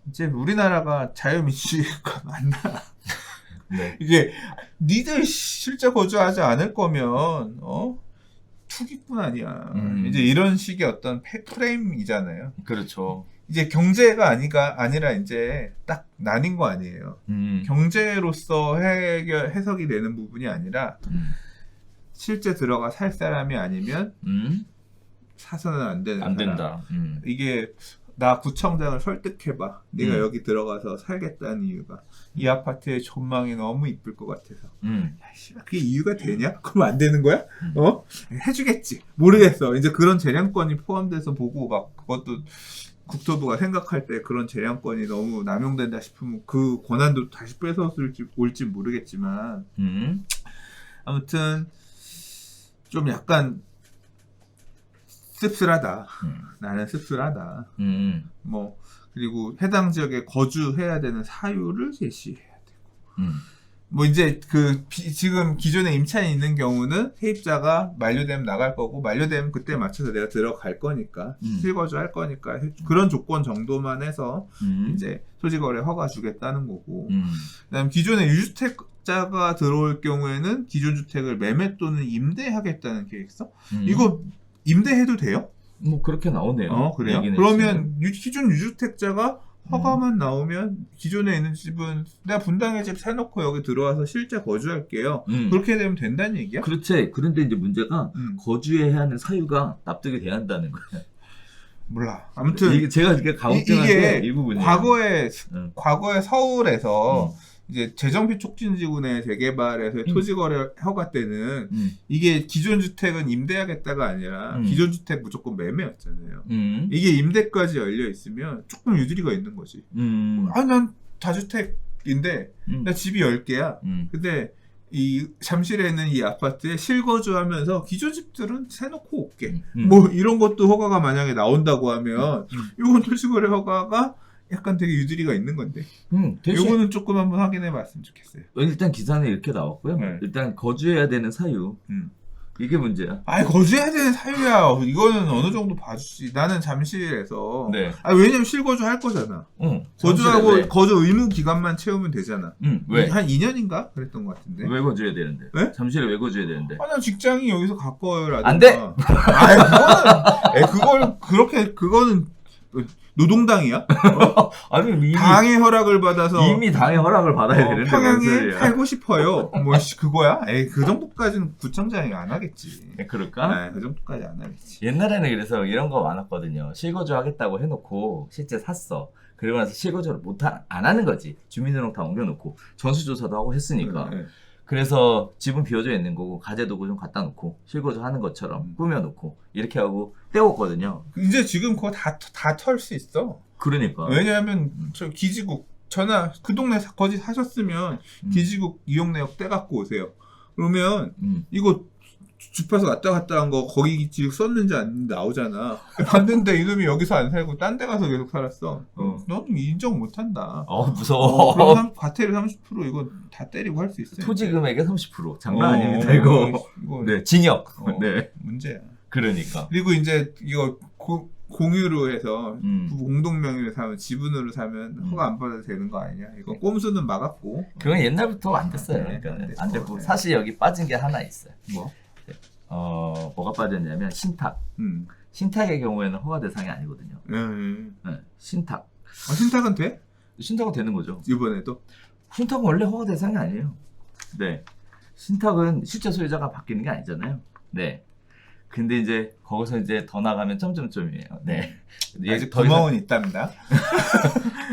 이제 우리나라가 자유민주주의가 맞나? 네. 이게 니들 실제 거주하지 않을 거면 투기꾼 아니야. 이제 이런 식의 어떤 프레임이잖아요. 그렇죠. 이제 경제가 아니라 이제 딱 나뉜 거 아니에요. 경제로서 해석이 되는 부분이 아니라 실제 들어가 살 사람이 아니면 사서는 안 되는 안 사람. 된다. 이게 나 구청장을 설득해봐. 네가 음. 여기 들어가서 살겠다는 이유가 이 아파트의 전망이 너무 이쁠 것 같아서. 야, 씨발, 그게 이유가 되냐? 그럼 안 되는 거야? 해주겠지. 모르겠어. 이제 그런 재량권이 포함돼서 보고 막 그것도 국토부가 생각할 때 그런 재량권이 너무 남용된다 싶으면 그 권한도 다시 올지 모르겠지만 아무튼 좀 약간 씁쓸하다. 나는 씁쓸하다. 뭐 그리고 해당 지역에 거주해야 되는 사유를 제시해야 되고. 뭐 이제 지금 기존에 임차인이 있는 경우는 세입자가 만료되면 나갈 거고 만료되면 그때 맞춰서 내가 들어갈 거니까 실거주할 거니까 그런 조건 정도만 해서 이제 토지거래 허가 주겠다는 거고. 그다음 기존에 유주택자가 들어올 경우에는 기존 주택을 매매 또는 임대하겠다는 계획서. 이거 임대해도 돼요? 뭐 그렇게 나오네요. 그래요? 그러면 기존 유주택자가 허가만 나오면 기존에 있는 집은 내가 분당에 집 사놓고 여기 들어와서 실제 거주할게요. 그렇게 되면 된다는 얘기야? 그렇지. 그런데 이제 문제가 거주해야 하는 사유가 납득이 돼야 한다는 거예요. 몰라. 아무튼 이게 제가 가혹행한 게 이 부분이에요. 과거에 서울에서 이제 재정비 촉진지구내 재개발에서 토지거래 허가 때는 이게 기존 주택은 임대하겠다가 아니라 기존 주택 무조건 매매였잖아요. 이게 임대까지 열려 있으면 조금 유두리가 있는 거지. 난 다주택인데 나 집이 10개야. 근데 이 잠실에 있는 이 아파트에 실거주하면서 기존 집들은 세놓고 올게. 뭐 이런 것도 허가가 만약에 나온다고 하면 이건 토지거래 허가가 약간 되게 유두리가 있는 건데. 요거는 조금 한번 확인해 봤으면 좋겠어요. 일단 기사는 이렇게 나왔고요. 네. 일단 거주해야 되는 사유. 이게 문제야. 아니 거주해야 되는 사유야. 이거는 어느 정도 봐주지. 나는 잠실에서. 네. 아니 왜냐면 실거주 할 거잖아. 응. 거주하고 왜? 거주 의무 기간만 채우면 되잖아. 왜? 한 2년인가 그랬던 것 같은데. 왜 거주해야 되는데? 네? 잠실에 왜 거주해야 되는데? 아, 난 직장이 여기서 가까워요라든가. 안 돼! 아이 그거는 그렇게 그거는 노동당이야? 아니 이미 당의 허락을 받아서 이미 당의 허락을 받아야 되는데 평양에 무슨 소리야. 살고 싶어요. 뭐 그거야? 에이 그 정도까지는 구청장이 안 하겠지. 그럴까? 네, 그 정도까지 안 하겠지. 옛날에는 그래서 이런 거 많았거든요. 실거주 하겠다고 해놓고 실제 샀어. 그리고 나서 실거주를 안 하는 거지. 주민등록 다 옮겨놓고 전수조사도 하고 했으니까. 네. 그래서 집은 비어져 있는 거고 가재도구 좀 갖다 놓고 실거주 하는 것처럼 꾸며놓고 이렇게 하고 때웠거든요. 이제 지금 그거 다 털 수 있어. 그러니까. 왜냐하면 저 기지국 전화 그 동네 거기 사셨으면 기지국 이용 내역 떼갖고 오세요. 그러면 이거 주파수 왔다 갔다 한 거 거기 기지국 썼는지 안 나오잖아. 봤는데 이놈이 여기서 안 살고 딴 데 가서 계속 살았어. 넌 인정 못한다. 무서워. 그럼 과태료 30% 이거 다 때리고 할 수 있어요. 토지 금액의 30% 장난 아닙니다 이거. 네, 징역. 네, 문제야. 그러니까. 그리고 이제 이거 공유로 해서 음. 공동명의로 사면 지분으로 사면 허가 안 받아도 되는 거 아니냐? 이거 꼼수는 막았고. 그건 옛날부터 안 됐어요. 네, 그러니까 안 안 됐고 됐어. 사실 여기 빠진 게 하나 있어요. 뭐? 뭐가 빠졌냐면 신탁. 신탁의 경우에는 허가 대상이 아니거든요. 네, 신탁. 신탁은 돼? 신탁은 되는 거죠. 이번에도? 신탁은 원래 허가 대상이 아니에요. 네. 신탁은 실제 소유자가 바뀌는 게 아니잖아요. 네. 근데 이제 거기서 이제 더 나가면 점점점이에요. 네. 아직 구멍은 있답니다.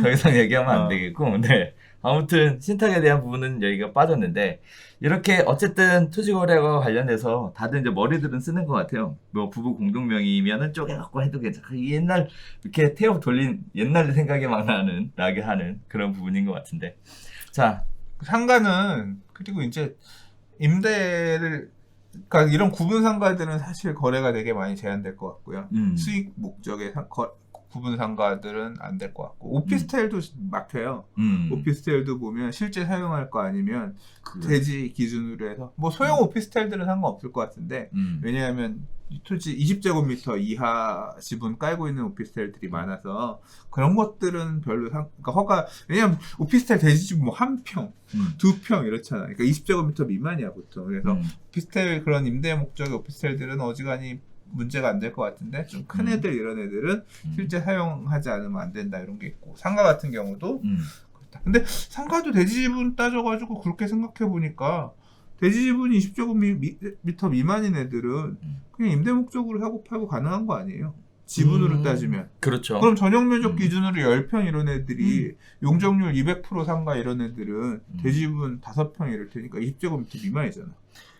더 이상 얘기하면 안 되겠고, 네. 아무튼 신탁에 대한 부분은 여기가 빠졌는데 이렇게 어쨌든 토지거래와 관련해서 다들 이제 머리들은 쓰는 것 같아요. 뭐 부부 공동명의면은 쪼개갖고 해도 괜찮아. 옛날 이렇게 태엽 돌린 옛날 생각이 막 나게 하는 그런 부분인 것 같은데. 자, 상가는 그리고 이제 임대를 그러니까 이런 구분 상가들은 사실 거래가 되게 많이 제한될 것 같고요. 수익 목적의 구분 상가들은 안 될 것 같고 오피스텔도 막혀요. 오피스텔도 보면 실제 사용할 거 아니면 대지 기준으로 해서 뭐 소형 오피스텔들은 상관없을 것 같은데 왜냐하면 토지 20제곱미터 이하 지분 깔고 있는 오피스텔들이 많아서 그런 것들은 별로 그러니까 허가 왜냐하면 오피스텔 대지집 뭐 한 평, 두 평 이렇잖아. 그러니까 20제곱미터 미만이야 보통. 그래서 오피스텔 그런 임대 목적의 오피스텔들은 어지간히 문제가 안 될 것 같은데 좀 큰 애들 이런 애들은 실제 사용하지 않으면 안 된다 이런 게 있고 상가 같은 경우도 그렇다. 근데 상가도 대지지분 따져가지고 그렇게 생각해 보니까 대지지분이 20제곱미터 미만인 애들은 그냥 임대 목적으로 사고 팔고 가능한 거 아니에요? 지분으로 따지면. 그렇죠. 그럼 전용 면적 기준으로 10평 이런 애들이 용적률 200% 상가 이런 애들은 대지분 5평 이럴 테니까 20제곱미터 미만이잖아.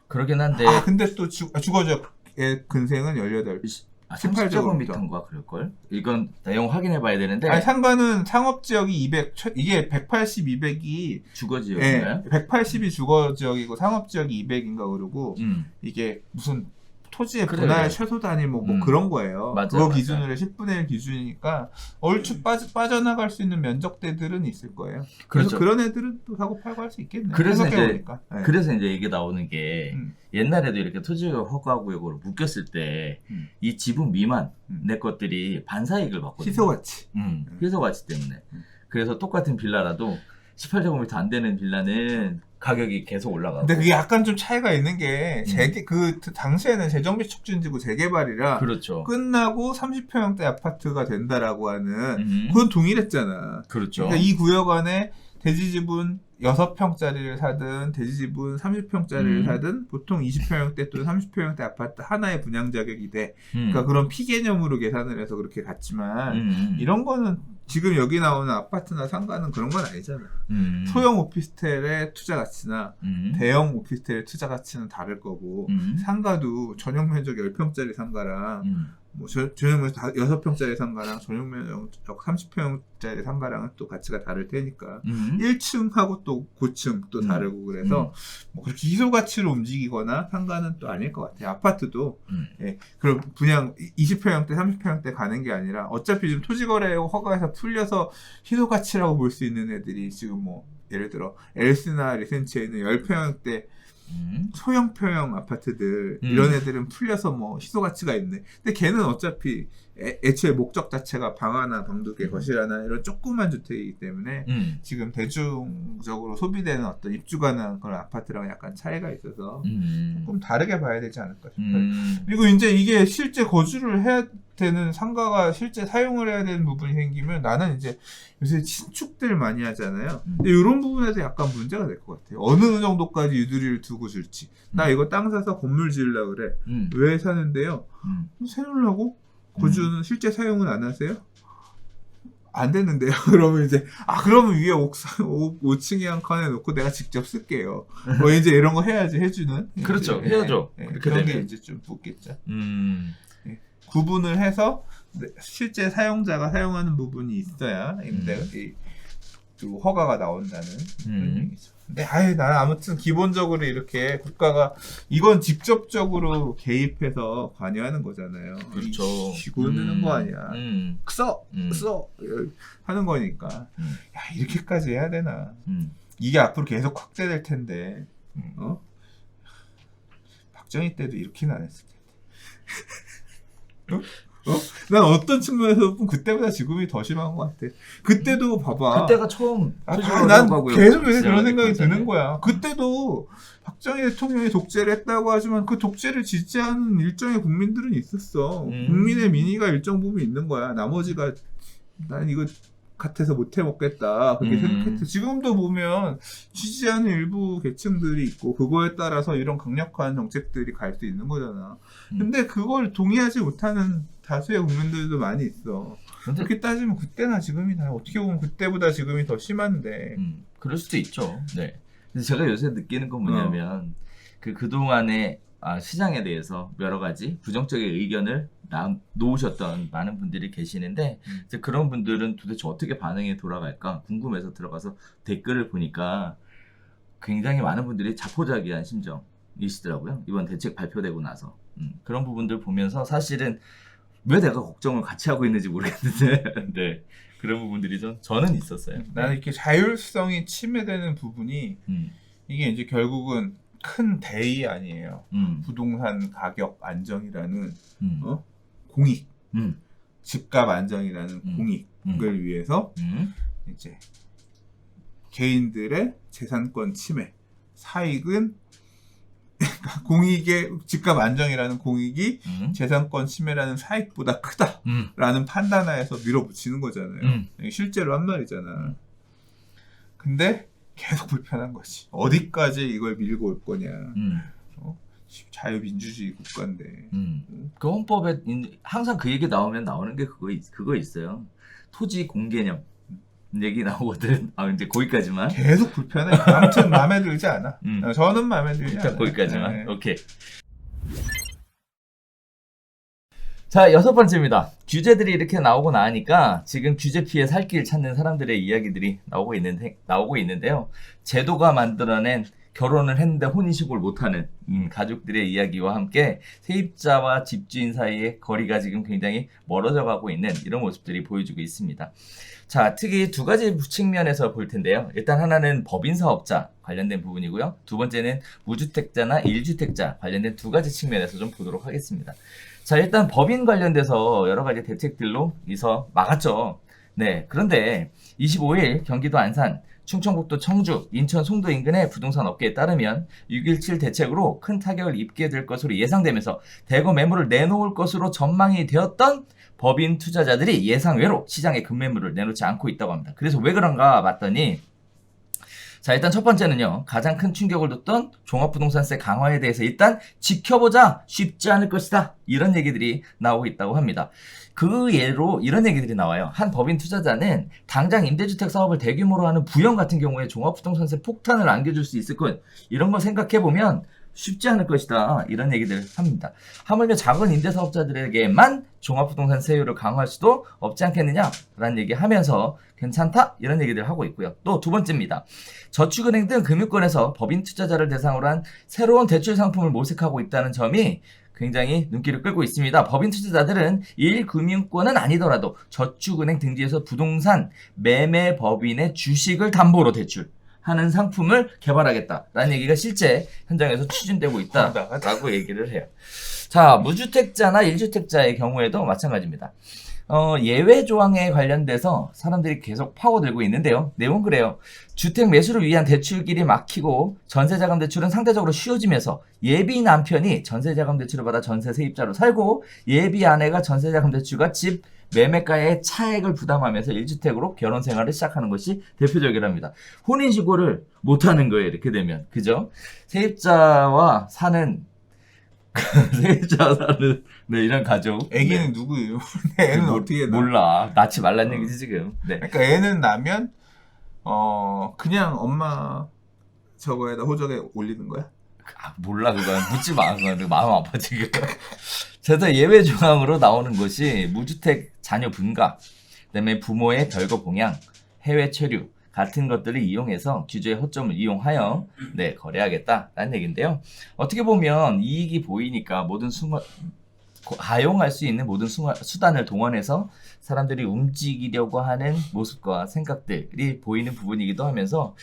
그러긴 한데. 근데 또 주거지역의 근생은 18. 18제곱미터인가 그럴걸? 이건 내용 확인해 봐야 되는데. 아니 상가는 상업지역이 200, 이게 180, 200이 주거지역인가요? 180이 주거지역이고 상업지역이 200인가 그러고 이게 무슨 토지의 분할 최소 단위 뭐 그런 거예요. 맞아요, 그거 맞아요. 기준으로 10분의 1 기준이니까 얼추 빠져나갈 수 있는 면적대들은 있을 거예요. 그렇죠. 그래서 그런 애들은 또 사고 팔고 할 수 있겠네요. 그래서 이제 생각해보니까. 네. 그래서 이제 이게 나오는 게 옛날에도 이렇게 토지 허가구역으로 묶였을 때 이 지분 미만 내 것들이 반사이익을 받거든요. 희소가치. 희소가치 때문에. 그래서 똑같은 빌라라도 18제곱미터 안 되는 빌라는 가격이 계속 올라가고. 근데 그게 약간 좀 차이가 있는 게 그 당시에는 재정비 촉진지구 재개발이라 그렇죠. 끝나고 30평형대 아파트가 된다라고 하는 그건 동일했잖아. 그렇죠. 그러니까 이 구역 안에 대지지분 6평짜리를 사든 대지지분 30평짜리를 사든 보통 20평형대 또는 30평형대 아파트 하나의 분양 자격이 돼. 그러니까 그런 피개념으로 계산을 해서 그렇게 갔지만 이런 거는 지금 여기 나오는 아파트나 상가는 그런 건 아니잖아. 소형 오피스텔의 투자 가치나 대형 오피스텔의 투자 가치는 다를 거고 상가도 전용 면적 10평짜리 상가랑 뭐 전용 면적 6평짜리 상가랑 전용 면적 30평짜리 상가랑은 또 가치가 다를 테니까 1층하고 또 고층 또 다르고 그래서 뭐 그렇게 희소 가치로 움직이거나 상가는 또 아닐 것 같아요. 아파트도 예, 그럼 분양 20평형대 30평형대 가는 게 아니라 어차피 지금 토지거래 허가에서 풀려서 희소 가치라고 볼 수 있는 애들이 지금 뭐 예를 들어 엘스나 리센치에 있는 10평형대 소형평형 아파트들 이런 애들은 풀려서 뭐 희소 가치가 있네. 근데 걔는 어차피 애초에 목적 자체가 방 하나, 방 두 개, 거실 하나 이런 조그만 주택이기 때문에 지금 대중적으로 소비되는 어떤 입주 가능한 그런 아파트랑 약간 차이가 있어서 조금 다르게 봐야 되지 않을까 싶어요. 그리고 이제 이게 실제 거주를 해야 되는 상가가 실제 사용을 해야 되는 부분이 생기면 나는 이제 요새 신축들 많이 하잖아요. 근데 이런 부분에서 약간 문제가 될 것 같아요. 어느 정도까지 유두리를 두고 줄지. 나 이거 땅 사서 건물 지으려고 그래. 왜 사는데요? 세우려고? 거주는 실제 사용은 안 하세요? 안 되는데요. 그러면 이제 그러면 위에 5층에 한 칸에 놓고 내가 직접 쓸게요. 뭐 이제 이런 거 해야지 해주는. 그렇죠. 이제, 해야죠. 그런 게 이제 좀 붙겠죠. 구분을 해서 실제 사용자가 사용하는 부분이 있어야 그리고 허가가 나온다는 그런 얘기죠. 근데 나는 아무튼 기본적으로 이렇게 국가가 이건 직접적으로 개입해서 관여하는 거잖아요. 그렇죠. 지구 흔드는 거 아니야. 써 하는 거니까. 야, 이렇게까지 해야 되나? 이게 앞으로 계속 확대될 텐데. 박정희 때도 이렇게는 안 했을 텐데. 난 어떤 측면에서 보면 그때보다 지금이 더 심한 것 같아. 그때도 봐봐. 그때가 처음 난 계속 요새 그런 생각이 드는 거야. 그때도 박정희 대통령이 독재를 했다고 하지만 그 독재를 지지하는 일정의 국민들은 있었어. 국민의 민의가 일정 부분 있는 거야. 나머지가 난 이거 같아서 못 해먹겠다 그렇게 생각했죠. 지금도 보면 지지하는 일부 계층들이 있고 그거에 따라서 이런 강력한 정책들이 갈 수 있는 거잖아. 근데 그걸 동의하지 못하는 다수의 국민들도 많이 있어. 그렇게 따지면 그때나 지금이 다 어떻게 보면 그때보다 지금이 더 심한데. 그럴 수도 있죠. 네. 근데 제가 요새 느끼는 건 뭐냐면 그동안의 시장에 대해서 여러 가지 부정적인 의견을 놓으셨던 많은 분들이 계시는데 이제 그런 분들은 도대체 어떻게 반응이 돌아갈까 궁금해서 들어가서 댓글을 보니까 굉장히 많은 분들이 자포자기한 심정이시더라고요. 이번 대책 발표되고 나서 그런 부분들 보면서 사실은 왜 내가 걱정을 같이 하고 있는지 모르겠는데 네, 그런 부분들이 저는 있었어요. 나는 이렇게 자율성이 침해되는 부분이 이게 이제 결국은 큰 대의 아니에요. 부동산 가격 안정이라는 공익, 집값 안정이라는 공익을 위해서 이제 개인들의 재산권 침해, 사익은 공익의 집값 안정이라는 공익이 재산권 침해라는 사익보다 크다라는 판단하에서 밀어붙이는 거잖아요. 실제로 한 말이잖아. 근데 계속 불편한 거지. 어디까지 이걸 밀고 올 거냐. 자유민주주의 국가인데. 그 헌법에 항상 그 얘기 나오는 게 그거 있어요. 토지 공개념 얘기 나오거든. 이제 거기까지만. 계속 불편해. 아무튼 마음에 들지 않아. 저는 마음에 들지 않아. 거기까지만. 네. 오케이. 자, 6번째입니다. 규제들이 이렇게 나오고 나니까 지금 규제 피해 살 길 찾는 사람들의 이야기들이 나오고 있는데요. 제도가 만들어낸 결혼을 했는데 혼인신고를 못하는 가족들의 이야기와 함께 세입자와 집주인 사이의 거리가 지금 굉장히 멀어져 가고 있는 이런 모습들이 보여주고 있습니다. 자, 특히 두 가지 측면에서 볼 텐데요. 일단 하나는 법인사업자 관련된 부분이고요. 두 번째는 무주택자나 1주택자 관련된 두 가지 측면에서 좀 보도록 하겠습니다. 자, 일단 법인 관련돼서 여러 가지 대책들로 막았죠. 네, 그런데 25일 경기도 안산, 충청북도 청주, 인천 송도 인근의 부동산 업계에 따르면 6.17 대책으로 큰 타격을 입게 될 것으로 예상되면서 대거 매물을 내놓을 것으로 전망이 되었던 법인 투자자들이 예상외로 시장에 급매물을 내놓지 않고 있다고 합니다. 그래서 왜 그런가 봤더니 자, 일단 첫 번째는요. 가장 큰 충격을 줬던 종합부동산세 강화에 대해서 일단 지켜보자. 쉽지 않을 것이다. 이런 얘기들이 나오고 있다고 합니다. 그 예로 이런 얘기들이 나와요. 한 법인 투자자는 당장 임대주택 사업을 대규모로 하는 부영 같은 경우에 종합부동산세 폭탄을 안겨줄 수 있을 것. 이런 걸 생각해보면 쉽지 않을 것이다. 이런 얘기들을 합니다. 하물며 작은 임대사업자들에게만 종합부동산 세율을 강화할 수도 없지 않겠느냐라는 얘기하면서 괜찮다? 이런 얘기들을 하고 있고요. 또 두 번째입니다. 저축은행 등 금융권에서 법인 투자자를 대상으로 한 새로운 대출 상품을 모색하고 있다는 점이 굉장히 눈길을 끌고 있습니다. 법인 투자자들은 1금융권은 아니더라도 저축은행 등지에서 부동산 매매 법인의 주식을 담보로 대출 하는 상품을 개발하겠다라는 얘기가 실제 현장에서 추진되고 있다라고 얘기를 해요. 자, 무주택자나 1주택자의 경우에도 마찬가지입니다. 예외 조항에 관련돼서 사람들이 계속 파고들고 있는데요. 내용은 그래요. 주택 매수를 위한 대출길이 막히고 전세자금 대출은 상대적으로 쉬워지면서 예비 남편이 전세자금 대출을 받아 전세 세입자로 살고 예비 아내가 전세자금 대출과 집 매매가의 차액을 부담하면서 1주택으로 결혼 생활을 시작하는 것이 대표적이랍니다. 혼인신고를 못하는 거예요. 이렇게 되면. 그죠? 세입자와 사는 네, 이런 가족. 애기는 누구예요? 애는 어떻게 낳아? 몰라. 낳지 말란 얘기지 지금. 네. 그러니까 애는 나면 그냥 엄마 저거에다 호적에 올리는 거야? 몰라 그건 묻지 마. 그건 마음 아파 지금. 그래서 예외 조항으로 나오는 것이 무주택 자녀 분가, 그다음에 부모의 별거 봉양, 해외 체류 같은 것들을 이용해서 규제의 허점을 이용하여 거래하겠다라는 얘기인데요. 어떻게 보면 이익이 보이니까 모든 가용할 수 있는 모든 수단을 동원해서 사람들이 움직이려고 하는 모습과 생각들이 보이는 부분이기도 하면서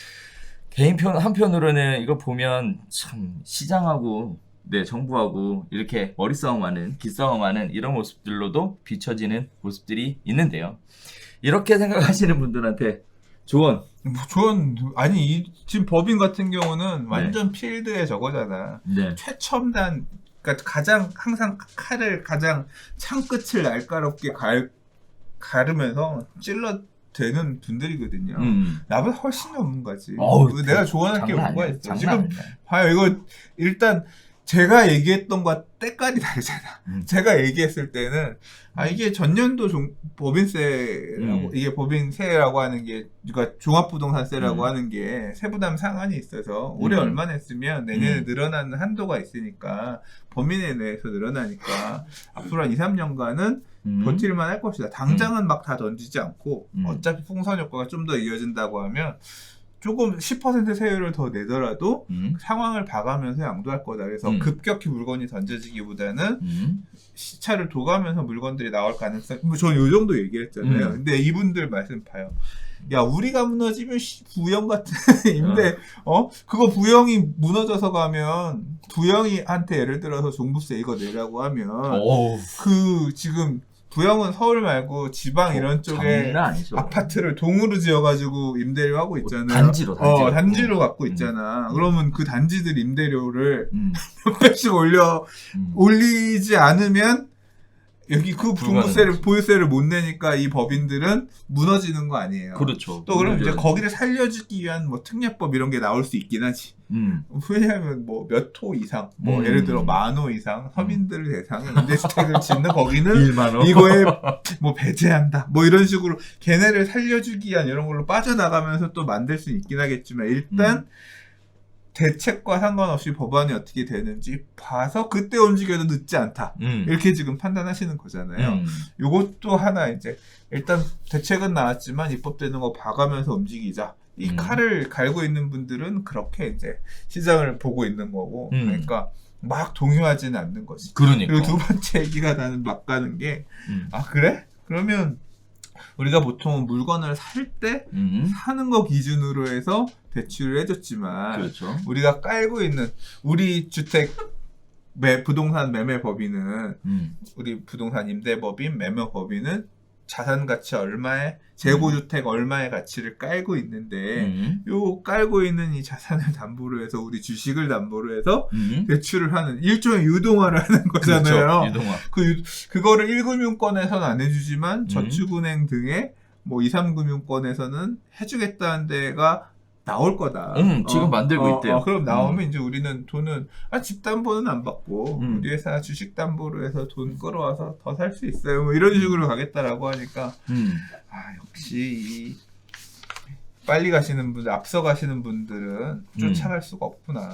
개인 한편으로는 이거 보면 참 시장하고 정부하고 이렇게 머리싸움하는 기싸움하는 이런 모습들로도 비춰지는 모습들이 있는데요. 이렇게 생각하시는 분들한테 조언. 아니 지금 법인 같은 경우는 완전 필드에 저거잖아. 최첨단, 그러니까 항상 칼을 가장 창끝을 날카롭게 가르면서 찔러대는 분들이거든요. 나보다 훨씬 전문가지. 내가 조언할 게 뭐가 있어. 지금 봐요, 이거 일단 제가 얘기했던 것과 때깔이 다르잖아. 제가 얘기했을 때는 이게 전년도 법인세라고 이게 법인세라고 하는 게 그러니까 종합부동산세라고 하는 게 세부담 상한이 있어서 올해 얼마 냈으면 내년에 늘어나는 한도가 있으니까 범위내 내에서 늘어나니까 앞으로 한 2, 3년간은 버틸만 할 것이다. 당장은 막 다 던지지 않고 어차피 풍선 효과가 좀 더 이어진다고 하면 조금 10% 세율을 더 내더라도 상황을 봐가면서 양도할 거다. 그래서 급격히 물건이 던져지기보다는 시차를 둬가면서 물건들이 나올 가능성. 저는 이 정도 얘기를 했잖아요. 근데 이분들 말씀 봐요. 야, 우리가 무너지면 부영 같은 임대 그거 부영이 무너져서 가면 부영이한테 예를 들어서 종부세 이거 내라고 하면 그 지금 부영은 서울 말고 지방 이런 쪽에 아파트를 동으로 지어가지고 임대료 하고 있잖아요. 단지로 갖고 있잖아. 그러면 그 단지들 임대료를 몇 배씩 올리지 않으면 여기 그 보유세를 못 내니까 이 법인들은 무너지는 거 아니에요. 그렇죠. 또 그럼 이제 거기를 살려주기 위한 특례법 이런 게 나올 수 있긴 하지. 왜냐하면 몇 호 이상, 예를 들어 10,000호 이상 서민들 대상에 임대주택을 짓는 거기는 이거에 배제한다. 이런 식으로 걔네를 살려주기 위한 이런 걸로 빠져나가면서 또 만들 수 있긴 하겠지만 일단 대책과 상관없이 법안이 어떻게 되는지 봐서 그때 움직여도 늦지 않다. 이렇게 지금 판단하시는 거잖아요. 요것도 하나 이제 일단 대책은 나왔지만 입법되는 거 봐가면서 움직이자. 이 칼을 갈고 있는 분들은 그렇게 이제 시장을 보고 있는 거고, 그러니까 막 동요하지는 않는 거지. 그리고 두 번째 얘기가 나는 막 가는 게, 그래? 그러면 우리가 보통 물건을 살 때 사는 거 기준으로 해서 대출을 해줬지만 우리가 깔고 있는 우리 주택 부동산 매매법인은 우리 부동산 임대법인 매매법인은 자산 가치 얼마에 재고주택 얼마의 가치를 깔고 있는데 요 깔고 있는 이 자산을 담보로 해서 우리 주식을 담보로 해서 대출을 하는 일종의 유동화를 하는 거잖아요. 유동화. 그거를 1금융권에서는 안 해주지만 저축은행 등의 2, 3금융권에서는 해주겠다는 데가 나올 거다. 지금 만들고 있대요. 그럼 나오면 이제 우리는 돈은 집담보는 안 받고 우리 회사 주식담보로 해서 돈 끌어와서 더 살 수 있어요. 이런 식으로 가겠다라고 하니까 역시 빨리 가시는 분들, 앞서 가시는 분들은 쫓아갈 수가 없구나.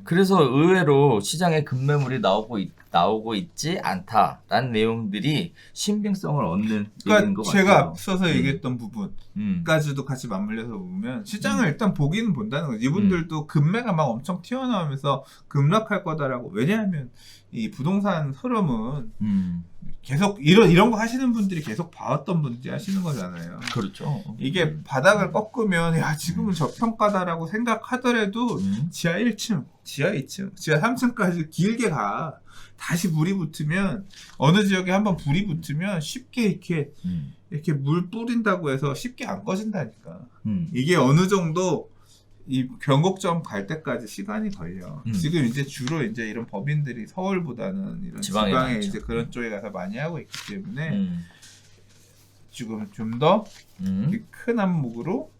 그래서 의외로 시장에 급매물이 나오고 있지 않다라는 내용들이 신빙성을 얻는 얘기인 것 같아요. 제가 앞서서 얘기했던 부분까지도 같이 맞물려서 보면 시장을 일단 보기는 본다는 거죠. 이분들도 급매가 막 엄청 튀어나오면서 급락할 거다라고. 왜냐하면 이 부동산 흐름은 계속 이런 거 하시는 분들이 계속 봐왔던 분들이 하시는 거잖아요. 그렇죠. 이게 바닥을 꺾으면 야 지금은 저평가다라고 생각하더라도 지하 1층, 지하 2층, 지하 3층까지 길게 가. 다시 불이 붙으면 어느 지역에 한번 불이 붙으면 쉽게 이렇게 물 뿌린다고 해서 쉽게 안 꺼진다니까. 이게 어느 정도 이 변곡점 갈 때까지 시간이 걸려. 지금 이제 주로 이제 이런 법인들이 서울보다는 이런 지방에 이제 그런 쪽에 가서 많이 하고 있기 때문에 지금 좀 더 큰 안목으로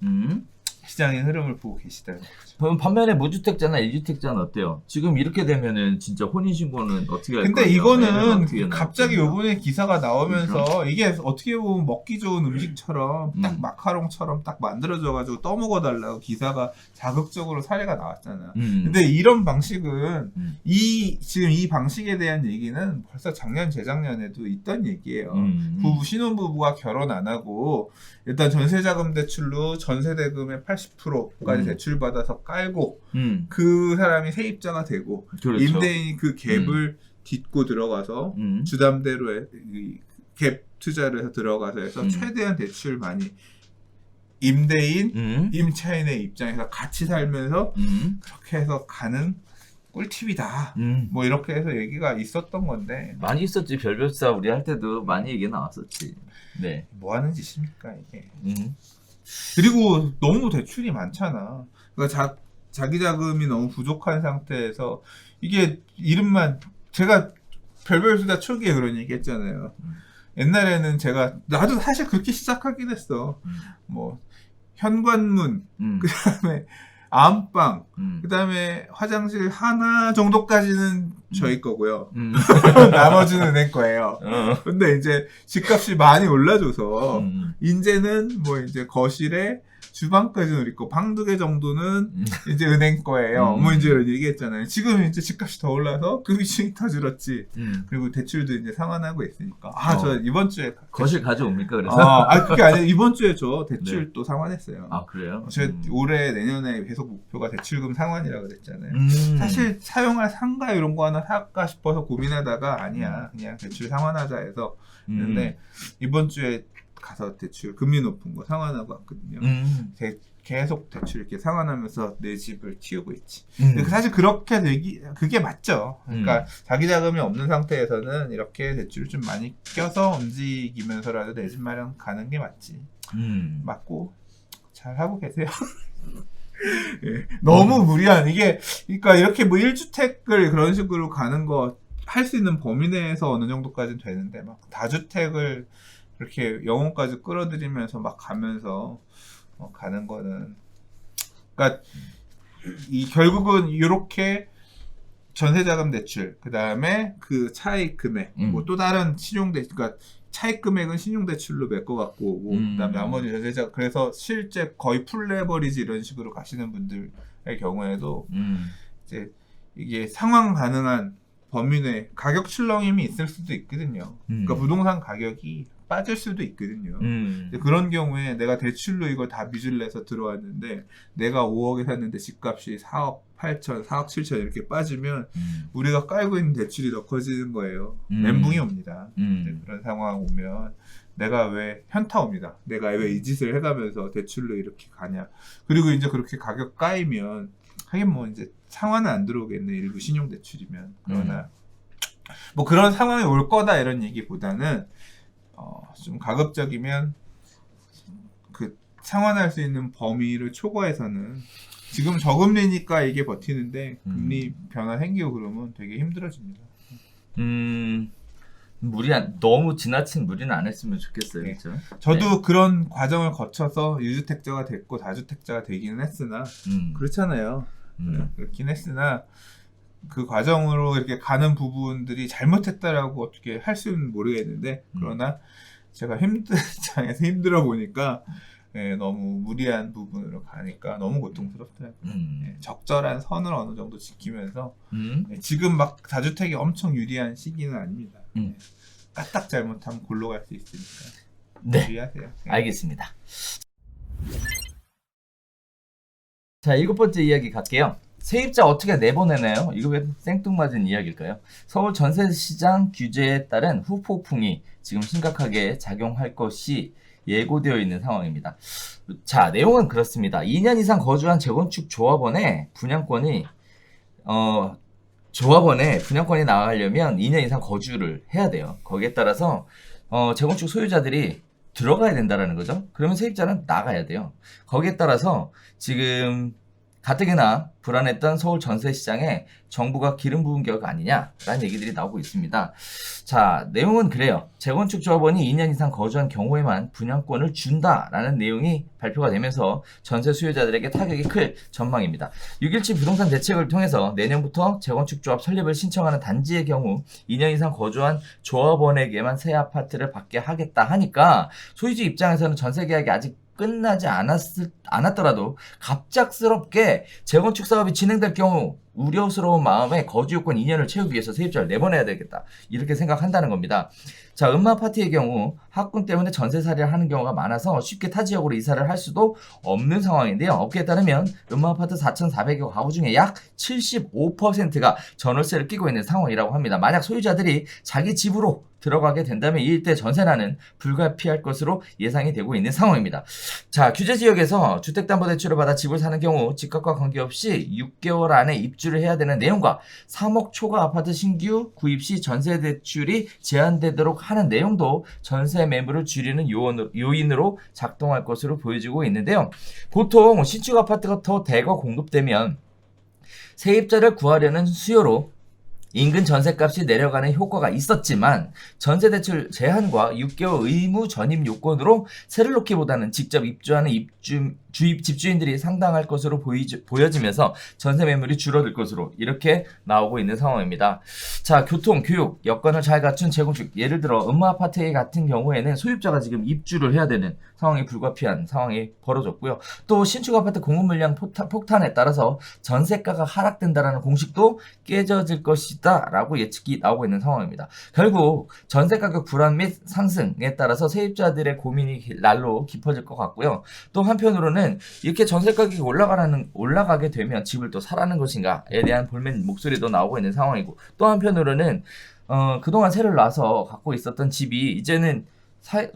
시장의 흐름을 보고 계시다는 거죠. 그럼 반면에 무주택자나 1주택자는 어때요? 지금 이렇게 되면은 진짜 혼인신고는 어떻게 할 거예요? 근데 이거는 갑자기 요번에 기사가 나오면서 그렇죠? 이게 어떻게 보면 먹기 좋은 음식처럼 딱 마카롱처럼 딱 만들어져가지고 떠먹어달라고 기사가 자극적으로 사례가 나왔잖아. 근데 이런 방식은 지금 이 방식에 대한 얘기는 벌써 작년 재작년에도 있던 얘기예요. 신혼부부가 결혼 안 하고 일단 전세자금 대출로 전세대금의 80%까지 대출받아서 깔고 그 사람이 세입자가 되고 그렇죠. 임대인이 그 갭을 딛고 들어가서 주담대로 갭 투자를 해서 들어가서 해서 최대한 대출 많이 임대인, 임차인의 입장에서 같이 살면서 그렇게 해서 가는 꿀팁이다. 뭐 이렇게 해서 얘기가 있었던 건데 많이 있었지. 별별사 우리 할 때도 많이 얘기 나왔었지. 네. 뭐 하는 짓입니까 이게. 그리고 너무 대출이 많잖아. 그러니까 자기 자금이 너무 부족한 상태에서 이게 이름만 제가 별별수다 초기에 그런 얘기 했잖아요. 옛날에는 나도 사실 그렇게 시작하긴 했어. 뭐 현관문, 그 다음에 안방, 그 다음에 화장실 하나 정도까지는 저희 거고요. 나머지는 은행 거예요. 근데 이제 집값이 많이 올라줘서, 이제는 뭐 이제 거실에 주방까지는 우리 거, 방 2개 정도는 이제 은행 거예요. 뭐 이제 이런 얘기 했잖아요. 지금 이제 집값이 더 올라서 그 비중이 더 줄었지. 그리고 대출도 이제 상환하고 있으니까. 저 이번 주에. 거실 가져옵니까, 그래서? 그게 아니라 이번 주에 저 대출 네. 또 상환했어요. 아, 그래요? 제가 올해 내년에 계속 목표가 대출금 상환이라고 그랬잖아요. 사실 사용할 상가 이런 거 하나 살까 싶어서 고민하다가 아니야. 그냥 대출 상환하자 해서 했는데 이번 주에 가서 대출 금리 높은 거 상환하고 왔거든요. 계속 대출 이렇게 상환하면서 내 집을 키우고 있지. 근데 사실 그렇게 그게 맞죠. 그러니까 자기 자금이 없는 상태에서는 이렇게 대출을 좀 많이 껴서 움직이면서라도 내 집 마련 가는 게 맞지. 맞고 잘 하고 계세요. 예, 너무 무리한 이게 그러니까 이렇게 뭐 1주택을 그런 식으로 가는 거 할 수 있는 범위 내에서 어느 정도까지는 되는데 막 다주택을 그렇게 영혼까지 끌어들이면서 막 가면서 가는 거는 그러니까 결국은 이렇게 전세자금 대출 그 다음에 그 차익 금액 뭐 또 다른 신용대출 그러니까 차익 금액은 신용대출로 메꿔갖고 오고 그다음에 나머지 전세자금 그래서 실제 거의 풀레버리지 이런 식으로 가시는 분들의 경우에도 이제 이게 상환 가능한 범위 내 가격 출렁임이 있을 수도 있거든요. 그러니까 부동산 가격이 빠질 수도 있거든요. 그런 경우에 내가 대출로 이걸 다 빚을 내서 들어왔는데 내가 5억에 샀는데 집값이 4억 8천, 4억 7천 이렇게 빠지면 우리가 깔고 있는 대출이 더 커지는 거예요. 멘붕이 옵니다. 그런 상황 오면 내가 왜 현타 옵니다. 내가 왜 이 짓을 해가면서 대출로 이렇게 가냐. 그리고 이제 그렇게 가격 까이면 하긴 뭐 이제 상환은 안 들어오겠네. 일부 신용대출이면. 그러나 뭐 그런 상황이 올 거다 이런 얘기보다는 좀 가급적이면 그 상환할 수 있는 범위를 초과해서는 지금 저금리니까 이게 버티는데 금리 변화 생기고 그러면 되게 힘들어집니다. 너무 지나친 무리는 안 했으면 좋겠어요. 네. 그렇죠? 저도 네. 그런 과정을 거쳐서 유주택자가 됐고 다주택자가 되기는 했으나 그렇잖아요. 그렇긴 했으나 그 과정으로 이렇게 가는 부분들이 잘못했다라고 어떻게 할 수는 모르겠는데 그러나 제가 장에서 힘들어 보니까 너무 무리한 부분으로 가니까 너무 고통스럽더라고요. 적절한 선을 어느 정도 지키면서 지금 막 다주택이 엄청 유리한 시기는 아닙니다. 까딱 잘못하면 골로 갈 수 있으니까 네. 주의하세요. 알겠습니다. 자, 7번째 이야기 갈게요. 세입자 어떻게 내보내나요? 이거 왜 생뚱맞은 이야기일까요? 서울 전세시장 규제에 따른 후폭풍이 지금 심각하게 작용할 것이 예고되어 있는 상황입니다. 자, 내용은 그렇습니다. 2년 이상 거주한 재건축 조합원의 분양권이 나가려면 2년 이상 거주를 해야 돼요. 거기에 따라서 재건축 소유자들이 들어가야 된다라는 거죠. 그러면 세입자는 나가야 돼요. 거기에 따라서 지금 가뜩이나 불안했던 서울 전세시장에 정부가 기름 부은 격 아니냐라는 얘기들이 나오고 있습니다. 자, 내용은 그래요. 재건축 조합원이 2년 이상 거주한 경우에만 분양권을 준다라는 내용이 발표가 되면서 전세 수요자들에게 타격이 클 전망입니다. 6.17 부동산 대책을 통해서 내년부터 재건축 조합 설립을 신청하는 단지의 경우 2년 이상 거주한 조합원에게만 새 아파트를 받게 하겠다 하니까 소유주 입장에서는 전세 계약이 아직 끝나지 않았더라도 갑작스럽게 재건축 사업이 진행될 경우 우려스러운 마음에 거주 요건 2년을 채우기 위해서 세입자를 내보내야 되겠다. 이렇게 생각한다는 겁니다. 자, 음마아파트의 경우 학군 때문에 전세살이를 하는 경우가 많아서 쉽게 타 지역으로 이사를 할 수도 없는 상황인데요. 업계에 따르면 음마아파트 4,400여 가구 중에 약 75%가 전월세를 끼고 있는 상황이라고 합니다. 만약 소유자들이 자기 집으로 들어가게 된다면 이 일대 전세난은 불가피할 것으로 예상이 되고 있는 상황입니다. 자, 규제 지역에서 주택담보대출을 받아 집을 사는 경우 집값과 관계없이 6개월 안에 입주를 해야 되는 내용과 3억 초과 아파트 신규 구입 시 전세 대출이 제한되도록 하는 내용도 전세 매물을 줄이는 요인으로 작동할 것으로 보여지고 있는데요. 보통 신축 아파트가 더 대거 공급되면 세입자를 구하려는 수요로 인근 전셋값이 내려가는 효과가 있었지만 전세대출 제한과 6개월 의무 전입 요건으로 세를 놓기보다는 직접 입주하는 집주인들이 상당할 것으로 보여지면서 전세 매물이 줄어들 것으로 이렇게 나오고 있는 상황입니다. 자, 교통, 교육, 여건을 잘 갖춘 재건축, 예를 들어 음마아파트 같은 경우에는 소유자가 지금 입주를 해야 되는 상황이 불가피한 상황이 벌어졌고요. 또 신축 아파트 공급 물량 폭탄에 따라서 전세가가 하락된다라는 공식도 깨져질 것이다 라고 예측이 나오고 있는 상황입니다. 결국 전세가격 불안 및 상승에 따라서 세입자들의 고민이 날로 깊어질 것 같고요. 또 한편으로는 이렇게 전세가격이 올라가게 되면 집을 또 사라는 것인가에 대한 볼멘 목소리도 나오고 있는 상황이고, 또 한편으로는 그동안 세를 놔서 갖고 있었던 집이 이제는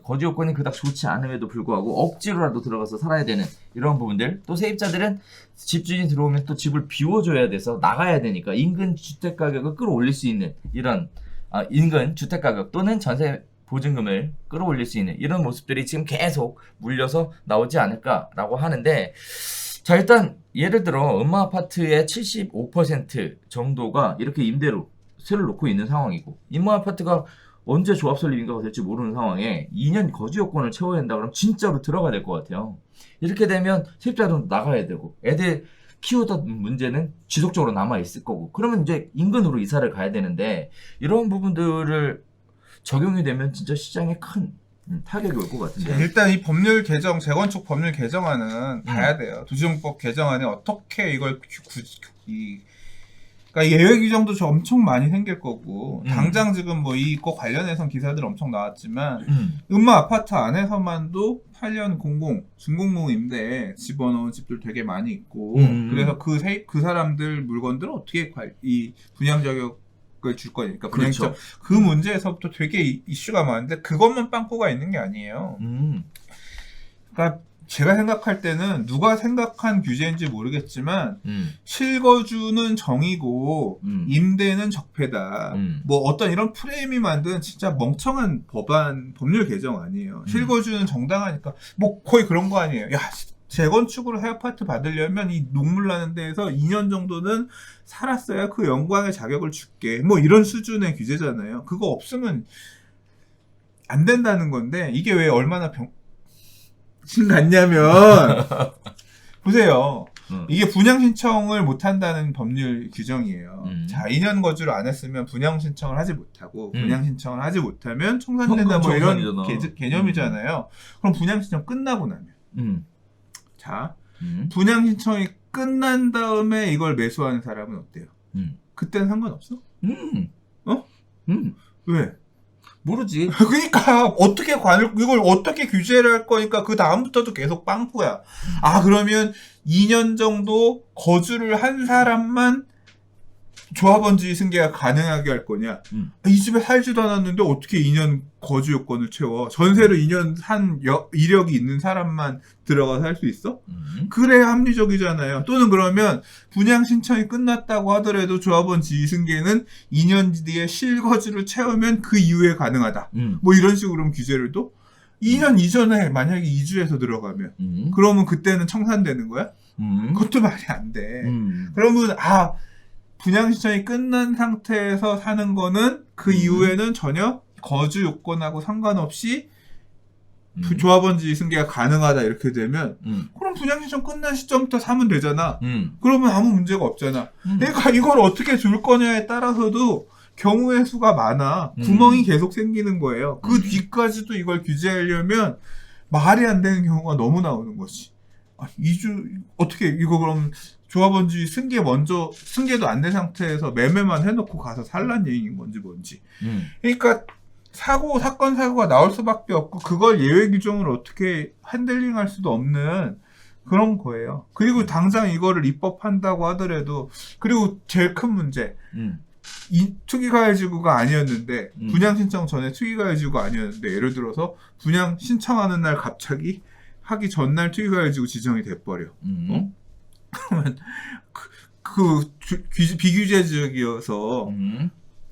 거주 요건이 그닥 좋지 않음에도 불구하고 억지로라도 들어가서 살아야 되는 이런 부분들, 또 세입자들은 집주인이 들어오면 또 집을 비워줘야 돼서 나가야 되니까 인근 주택가격을 끌어올릴 수 있는 이런 인근 주택가격 또는 전세 보증금을 끌어올릴 수 있는 이런 모습들이 지금 계속 물려서 나오지 않을까라고 하는데, 자, 일단 예를 들어 음마아파트의 75% 정도가 이렇게 임대로 세를 놓고 있는 상황이고, 음마아파트가 언제 조합 설립인가가 될지 모르는 상황에 2년 거주 요건을 채워야 된다 그러면 진짜로 들어가야 될 것 같아요. 이렇게 되면 세입자도 나가야 되고 애들 키우던 문제는 지속적으로 남아있을 거고, 그러면 이제 인근으로 이사를 가야 되는데 이런 부분들을 적용이 되면 진짜 시장에 큰 타격이 올 것 같은데. 일단 이 법률 개정, 재건축 법률 개정안은 봐야 돼요. 도시정법 개정안에 어떻게 이걸 그러니까 예외 규정도 엄청 많이 생길 거고, 당장 지금 뭐 이거 관련해서 기사들 엄청 나왔지만, 음마 아파트 안에서만도 8년 준공무 임대에 집어넣은 집들 되게 많이 있고, 그래서 그 사람들 물건들을 어떻게 이 분양 자격을 줄 거니까, 그렇죠. 그 문제에서부터 되게 이슈가 많은데, 그것만 빵꾸가 있는 게 아니에요. 그러니까 제가 생각할 때는 누가 생각한 규제인지 모르겠지만 실거주는 정이고 임대는 적폐다. 뭐 어떤 이런 프레임이 만든 진짜 멍청한 법률 개정 아니에요. 실거주는 정당하니까 뭐 거의 그런 거 아니에요. 야, 재건축으로 새 아파트 받으려면 이 눈물 나는 데에서 2년 정도는 살았어야 그 영광의 자격을 줄게. 뭐 이런 수준의 규제잖아요. 그거 없으면 안 된다는 건데, 이게 왜 얼마나 같냐면 보세요. 이게 분양 신청을 못 한다는 법률 규정이에요. 자, 2년 거주를 안 했으면 분양 신청을 하지 못하고, 분양 신청을 하지 못하면 청산된다 뭐 이런 개념이잖아요. 그럼 분양 신청 끝나고 나면 자, 분양 신청이 끝난 다음에 이걸 매수하는 사람은 어때요? 그때는 상관없어? 왜? 모르지. 그러니까 어떻게 이걸 어떻게 규제를 할 거니까 그 다음부터도 계속 빵꾸야. 아 그러면 2년 정도 거주를 한 사람만 조합원주의 승계가 가능하게 할 거냐? 이 집에 살지도 않았는데 어떻게 2년 거주 요건을 채워? 전세로 2년 산 이력이 있는 사람만 들어가서 살 수 있어? 그래야 합리적이잖아요. 또는 그러면 분양 신청이 끝났다고 하더라도 조합원주의 승계는 2년 뒤에 실거주를 채우면 그 이후에 가능하다. 뭐 이런 식으로 그럼 규제를 또 2년 이전에 만약에 이주해서 들어가면 그러면 그때는 청산되는 거야? 그것도 말이 안 돼. 그러면 분양 신청이 끝난 상태에서 사는 거는 그 이후에는 전혀 거주 요건하고 상관없이 조합원주의 승계가 가능하다 이렇게 되면 그럼 분양 신청 끝난 시점부터 사면 되잖아. 그러면 아무 문제가 없잖아. 그러니까 이걸 어떻게 줄 거냐에 따라서도 경우의 수가 많아. 구멍이 계속 생기는 거예요. 그 뒤까지도 이걸 규제하려면 말이 안 되는 경우가 너무 나오는 거지. 어떻게 이거 그럼 조합원주의 승계도 안 된 상태에서 매매만 해놓고 가서 살란 얘기인 건지 뭔지. 그러니까 사건 사고가 나올 수밖에 없고 그걸 예외 규정으로 어떻게 핸들링할 수도 없는 그런 거예요. 그리고 당장 이거를 입법한다고 하더라도 그리고 제일 큰 문제 투기가해지구가 아니었는데 분양 신청 전에 투기가해지구가 아니었는데 예를 들어서 분양 신청하는 날 갑자기 하기 전날 투기가해지구 지정이 돼버려. 그러면 비규제 지역이어서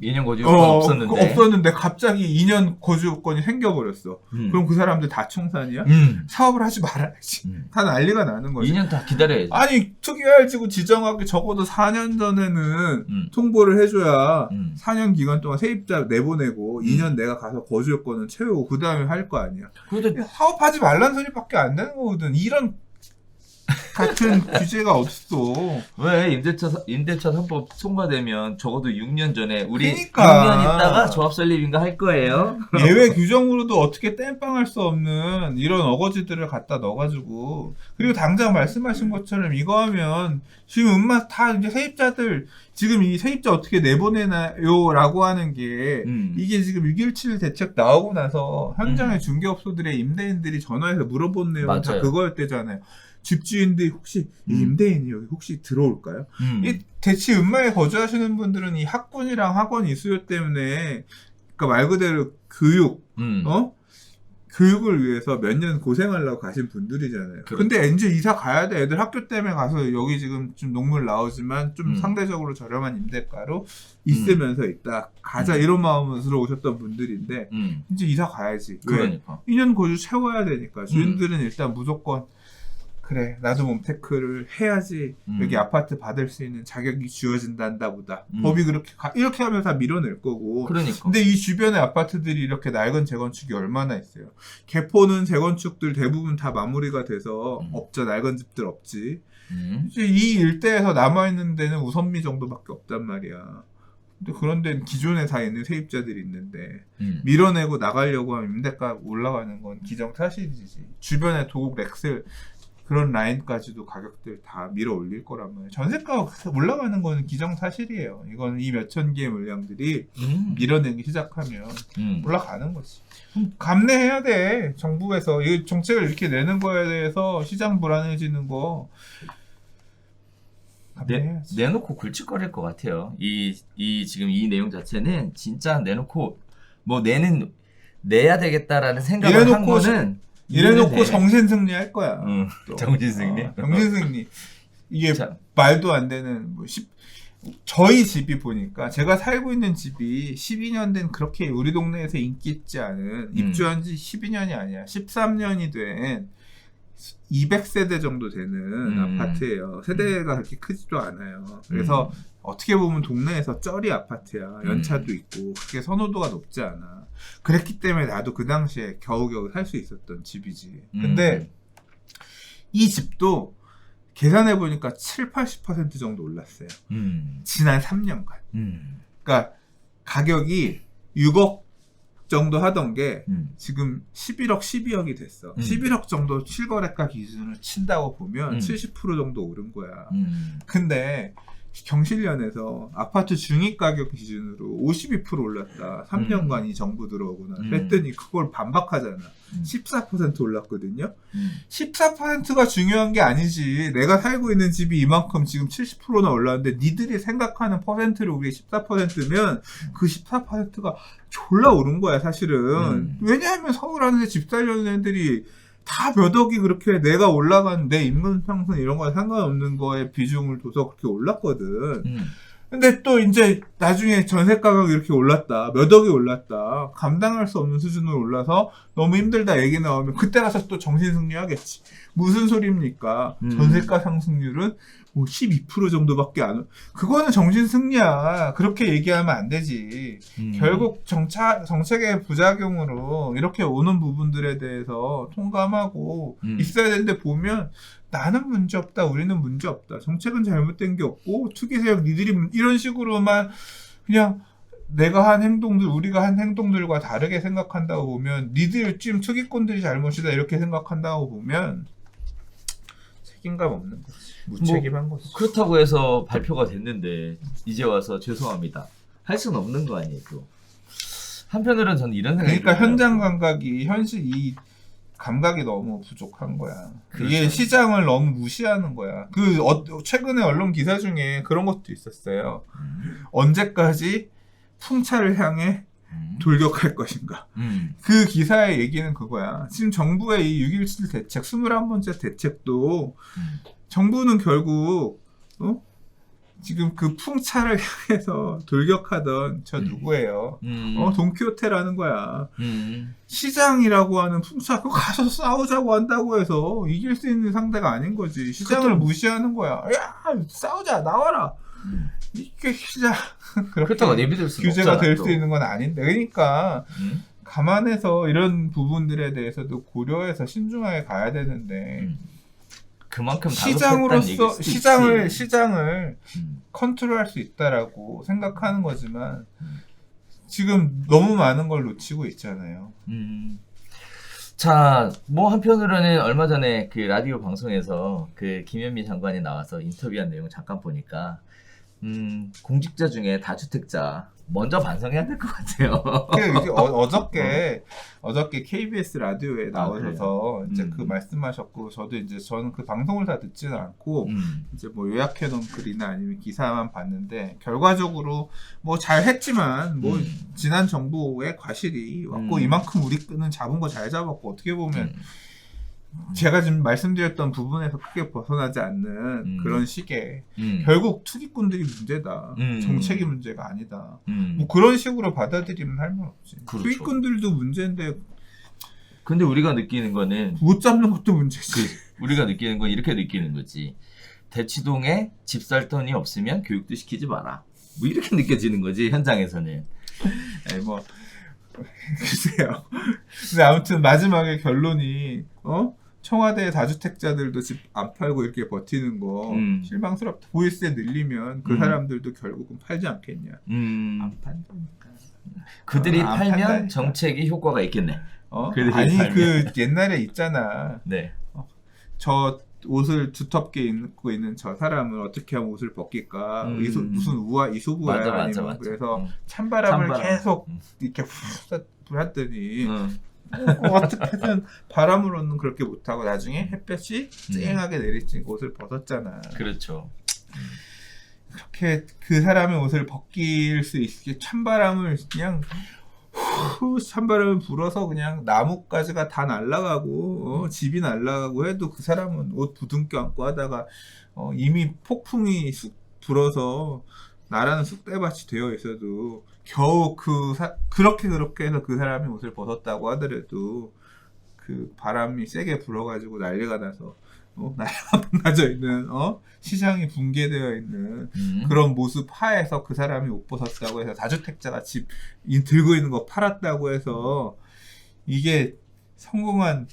2년 거주 요건 없었는데 갑자기 2년 거주 요건이 생겨버렸어. 그럼 그 사람들 다 청산이야? 사업을 하지 말아야지. 다 난리가 나는 거지. 2년 다 기다려야지. 아니 투기가해지구 지정하기 적어도 4년 전에는 통보를 해줘야 4년 기간 동안 세입자 내보내고 2년 내가 가서 거주 요건을 채우고 그 다음에 할 거 아니야. 그래도 사업하지 말란 소리밖에 안 되는 거거든. 이런 같은 규제가 없어. 왜 임대차 3법 통과되면 적어도 6년 전에 우리 그러니까. 6년 있다가 조합 설립인가 할 거예요. 예외 규정으로도 어떻게 땜빵할 수 없는 이런 어거지들을 갖다 넣어가지고 그리고 당장 말씀하신 것처럼 이거 하면 지금 다 이제 세입자들 지금 이 세입자 어떻게 내보내나요라고 하는 게 이게 지금 6.17 대책 나오고 나서 현장의 중개업소들의 임대인들이 전화해서 물어본 내용은 다 그거였대잖아요. 집주인들이 혹시 이 임대인이 여기 혹시 들어올까요? 이 대치 음마에 거주하시는 분들은 이 학군이랑 학원 이수요 때문에 그러니까 말 그대로 교육을 위해서 몇 년 고생하려고 가신 분들이잖아요. 그렇죠. 근데 이제 이사 가야 돼. 애들 학교 때문에 가서 여기 지금 좀 녹물 나오지만 좀 상대적으로 저렴한 임대가로 있으면서 있다. 가자 이런 마음으로 오셨던 분들인데 이제 이사 가야지. 그러니까. 2년 거주 채워야 되니까 주인들은 일단 무조건 그래 나도 몸테크를 해야지 여기 아파트 받을 수 있는 자격이 주어진단다 보다. 법이 이렇게 하면 다 밀어낼 거고. 그러니까. 근데 이 주변에 아파트들이 이렇게 낡은 재건축이 얼마나 있어요. 개포는 재건축들 대부분 다 마무리가 돼서 없죠. 낡은 집들 없지. 이제 이 일대에서 남아있는 데는 우선미 정도밖에 없단 말이야. 근데 그런 데는 기존에 다 있는 세입자들이 있는데 밀어내고 나가려고 하면 임대가 올라가는 건 기정사실이지. 주변에 도곡 렉셀 그런 라인까지도 가격들 다 밀어 올릴 거란 말이에요. 전세가 올라가는 거는 기정사실이에요. 이건 이 몇천 개의 물량들이 밀어내기 시작하면 올라가는 거지. 감내해야 돼. 정부에서 이 정책을 이렇게 내는 거에 대해서 시장 불안해지는 거 감내해야지. 내놓고 굴칫거릴 것 같아요. 지금 이 내용 자체는 진짜 내놓고 뭐 내야 되겠다라는 생각을 한 거는 이래놓고 정신승리 할 거야. 정신승리? 정신승리. 이게 말도 안 되는 저희 집이 보니까 제가 살고 있는 집이 12년 된 그렇게 우리 동네에서 인기 있지 않은 입주한 지 12년이 아니야. 13년이 된 200세대 정도 되는 아파트예요. 세대가 그렇게 크지도 않아요. 그래서 어떻게 보면 동네에서 쩌리 아파트야. 연차도 있고 그렇게 선호도가 높지 않아. 그랬기 때문에 나도 그 당시에 겨우겨우 살 수 있었던 집이지. 근데 이 집도 계산해보니까 70-80% 정도 올랐어요. 지난 3년간. 그러니까 가격이 6억 정도 하던 게 지금 11억, 12억이 됐어. 11억 정도 실거래가 기준으로 친다고 보면 70% 정도 오른 거야. 근데 경실련에서 아파트 중위 가격 기준으로 52% 올랐다. 3년간 이 정부 들어오고 나 했더니 그걸 반박하잖아. 14% 올랐거든요. 14%가 중요한 게 아니지. 내가 살고 있는 집이 이만큼 지금 70%나 올랐는데 니들이 생각하는 퍼센트를 우리 14%면 그 14%가 졸라 오른 거야 사실은. 왜냐하면 서울 안에 집 살려는 애들이 다 몇 억이 그렇게 내가 올라간 내 인문 상승 이런 거에 상관없는 거에 비중을 둬서 그렇게 올랐거든. 근데 또 이제 나중에 전세 가격이 이렇게 올랐다. 몇 억이 올랐다. 감당할 수 없는 수준으로 올라서 너무 힘들다 얘기 나오면 그때 가서 또 정신승리 하겠지. 무슨 소리입니까? 전세가 상승률은 뭐 12% 정도밖에 안, 그거는 정신승리야. 그렇게 얘기하면 안 되지. 결국 정책의 부작용으로 이렇게 오는 부분들에 대해서 통감하고 있어야 되는데 보면 나는 문제 없다, 우리는 문제 없다, 정책은 잘못된 게 없고 투기세력 니들이 이런 식으로만 그냥 내가 한 행동들, 우리가 한 행동들과 다르게 생각한다고 보면, 니들 지금 투기꾼들이 잘못이다 이렇게 생각한다고 보면 책임감 없는 거지. 무책임한 거지. 그렇다고 해서 발표가 됐는데 이제 와서 죄송합니다 할 수는 없는 거 아니에요. 또 한편으로는 저는 이런 생각이 그러니까 들어요. 현장 감각이, 현실 이 감각이 너무 부족한 거야. 그렇죠. 이게 시장을 너무 무시하는 거야. 최근에 언론 기사 중에 그런 것도 있었어요. 언제까지 풍차를 향해 돌격할 것인가. 그 기사의 얘기는 그거야. 지금 정부의 이 6.17 대책, 21번째 대책도 정부는 결국 지금 그 풍차를 향해서 돌격하던 저 누구예요? 돈키호테라는 거야. 시장이라고 하는 풍차, 그거 가서 싸우자고 한다고 해서 이길 수 있는 상대가 아닌 거지. 시장을 무시하는 거야. 야, 싸우자, 나와라. 이게 시장 그렇다고 내비둘 수는 규제가 없잖아, 될 또. 수 있는 건 아닌데. 그러니까 감안해서 이런 부분들에 대해서도 고려해서 신중하게 가야 되는데 그만큼 시장으로서 시장을 시장을 컨트롤할 수 있다라고 생각하는 거지만 지금 너무 많은 걸 놓치고 있잖아요. 자, 뭐 한편으로는 얼마 전에 그 라디오 방송에서 그 김현미 장관이 나와서 인터뷰한 내용 잠깐 보니까 공직자 중에 다주택자 먼저 반성해야 될 것 같아요. 어저께 KBS 라디오에 나오셔서 이제 그 말씀하셨고, 저는 그 방송을 다 듣지는 않고 이제 뭐 요약해놓은 글이나 아니면 기사만 봤는데, 결과적으로 뭐 잘했지만 뭐 지난 정부의 과실이 왔고 이만큼 우리는 잡은 거 잘 잡았고, 어떻게 보면 제가 지금 말씀드렸던 부분에서 크게 벗어나지 않는 그런 식의 결국 투기꾼들이 문제다. 정책이 문제가 아니다. 뭐 그런 식으로 받아들이면 할 말 없지. 그렇죠. 투기꾼들도 문제인데 근데 우리가 느끼는 거는 못 잡는 것도 문제지. 우리가 느끼는 건 이렇게 느끼는 거지. 대치동에 집 살 돈이 없으면 교육도 시키지 마라. 뭐 이렇게 느껴지는 거지, 현장에서는. 뭐 글쎄요. 근데 아무튼 마지막에 결론이 청와대 다주택자들도 집 안 팔고 이렇게 버티는 거 실망스럽다. 보유세 늘리면 그 사람들도 결국은 팔지 않겠냐. 안 판다니까. 그들이 안 팔면 판다니까. 정책이 효과가 있겠네. 그들이 아니 팔면. 그 옛날에 있잖아. 네. 저 옷을 두텁게 입고 있는 저 사람은 어떻게 하면 옷을 벗길까? 무슨 이소부야. 맞아. 그래서 찬바람을 계속 이렇게 불었더니 어떻게든 바람을 얻는 그렇게 못하고 나중에 햇볕이 쨍하게 내리쬐 옷을 벗었잖아. 그렇죠. 그렇게 그 사람의 옷을 벗길 수 있게 찬바람을 그냥 찬바람을 불어서 그냥 나뭇가지가 다 날아가고 집이 날아가고 해도 그 사람은 옷 부둥켜 안고 하다가 이미 폭풍이 쑥 불어서 나라는 쑥대밭이 되어 있어도 겨우 그렇게 해서 그 사람이 옷을 벗었다고 하더라도 그 바람이 세게 불어가지고 난리가 나서 나라가 망가져 있는 시장이 붕괴되어 있는 그런 모습 하에서 그 사람이 옷 벗었다고 해서 다주택자가 집 들고 있는 거 팔았다고 해서 이게 성공한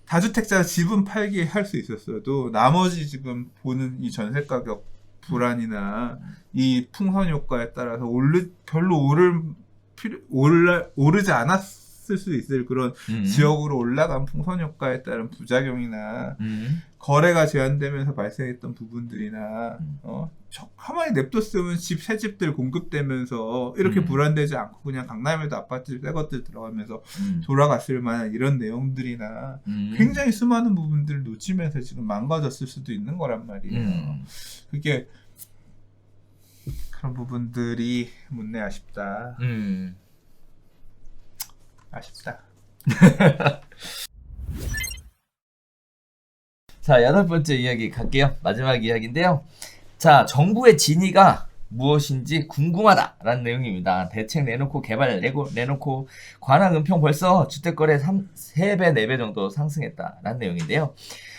다주택자가 집은 팔게 할 수 있었어도 나머지 지금 보는 이 전세 가격 불안이나 이 풍선 효과에 따라서 별로 오르지 않았을 했을 수 있을 그런 지역으로 올라간 풍선 효과에 따른 부작용이나 거래가 제한되면서 발생했던 부분들이나 가만히 냅뒀으면 새 집들 공급되면서 이렇게 불안되지 않고 그냥 강남에도 아파트 새 것들 들어가면서 돌아갔을 만한 이런 내용들이나 굉장히 수많은 부분들을 놓치면서 지금 망가졌을 수도 있는 거란 말이에요. 그게 그런 부분들이 묻네. 아쉽다. 아쉽다. 자, 8번째 이야기 갈게요. 마지막 이야기인데요. 자, 정부의 진위가 무엇인지 궁금하다라는 내용입니다. 대책 내놓고 개발 내놓고 관악 은평 벌써 주택거래 3배 4배 정도 상승했다라는 내용인데요.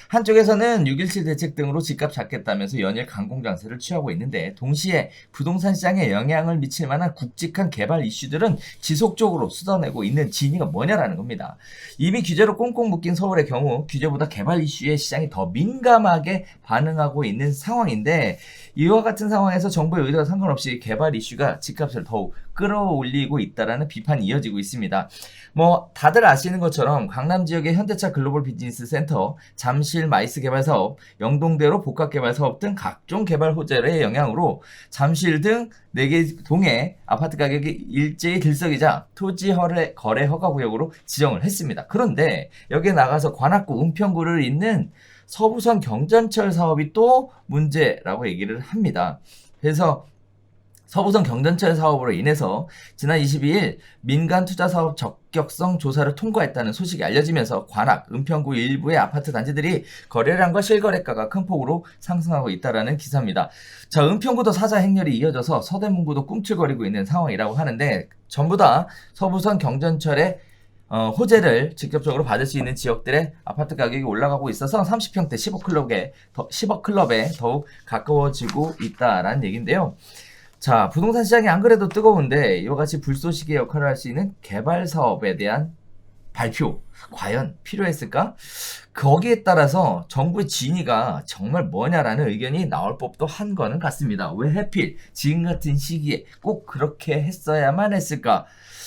한쪽에서는 6.17 대책 등으로 집값 잡겠다면서 연일 강공장세를 취하고 있는데 동시에 부동산 시장에 영향을 미칠 만한 굵직한 개발 이슈들은 지속적으로 쏟아내고 있는 진위가 뭐냐라는 겁니다. 이미 규제로 꽁꽁 묶인 서울의 경우 규제보다 개발 이슈에 시장이 더 민감하게 반응하고 있는 상황인데 이와 같은 상황에서 정부의 의도와 상관없이 개발 이슈가 집값을 더욱 끌어올리고 있다라는 비판이 이어지고 있습니다. 뭐 다들 아시는 것처럼 강남 지역의 현대차 글로벌 비즈니스 센터, 잠실 마이스 개발 사업, 영동대로 복합 개발 사업 등 각종 개발 호재의 영향으로 잠실 등 4개 동의 아파트 가격이 일제히 들썩이자 토지 거래 허가 구역으로 지정을 했습니다. 그런데 여기에 나가서 관악구 은평구를 잇는 서부선 경전철 사업이 또 문제라고 얘기를 합니다. 그래서 서부선 경전철 사업으로 인해서 지난 22일 민간 투자 사업 적격성 조사를 통과했다는 소식이 알려지면서 관악, 은평구 일부의 아파트 단지들이 거래량과 실거래가가 큰 폭으로 상승하고 있다는 기사입니다. 자, 은평구도 사자 행렬이 이어져서 서대문구도 꿈틀거리고 있는 상황이라고 하는데 전부 다 서부선 경전철의 호재를 직접적으로 받을 수 있는 지역들의 아파트 가격이 올라가고 있어서 30평대 10억 클럽에 더욱 가까워지고 있다라는 얘기인데요. 자, 부동산 시장이 안 그래도 뜨거운데 이와 같이 불쏘시개 역할을 할 수 있는 개발 사업에 대한 발표 과연 필요했을까? 거기에 따라서 정부의 진위가 정말 뭐냐라는 의견이 나올 법도 한 거는 같습니다. 왜 하필 지금 같은 시기에 꼭 그렇게 했어야만 했을까?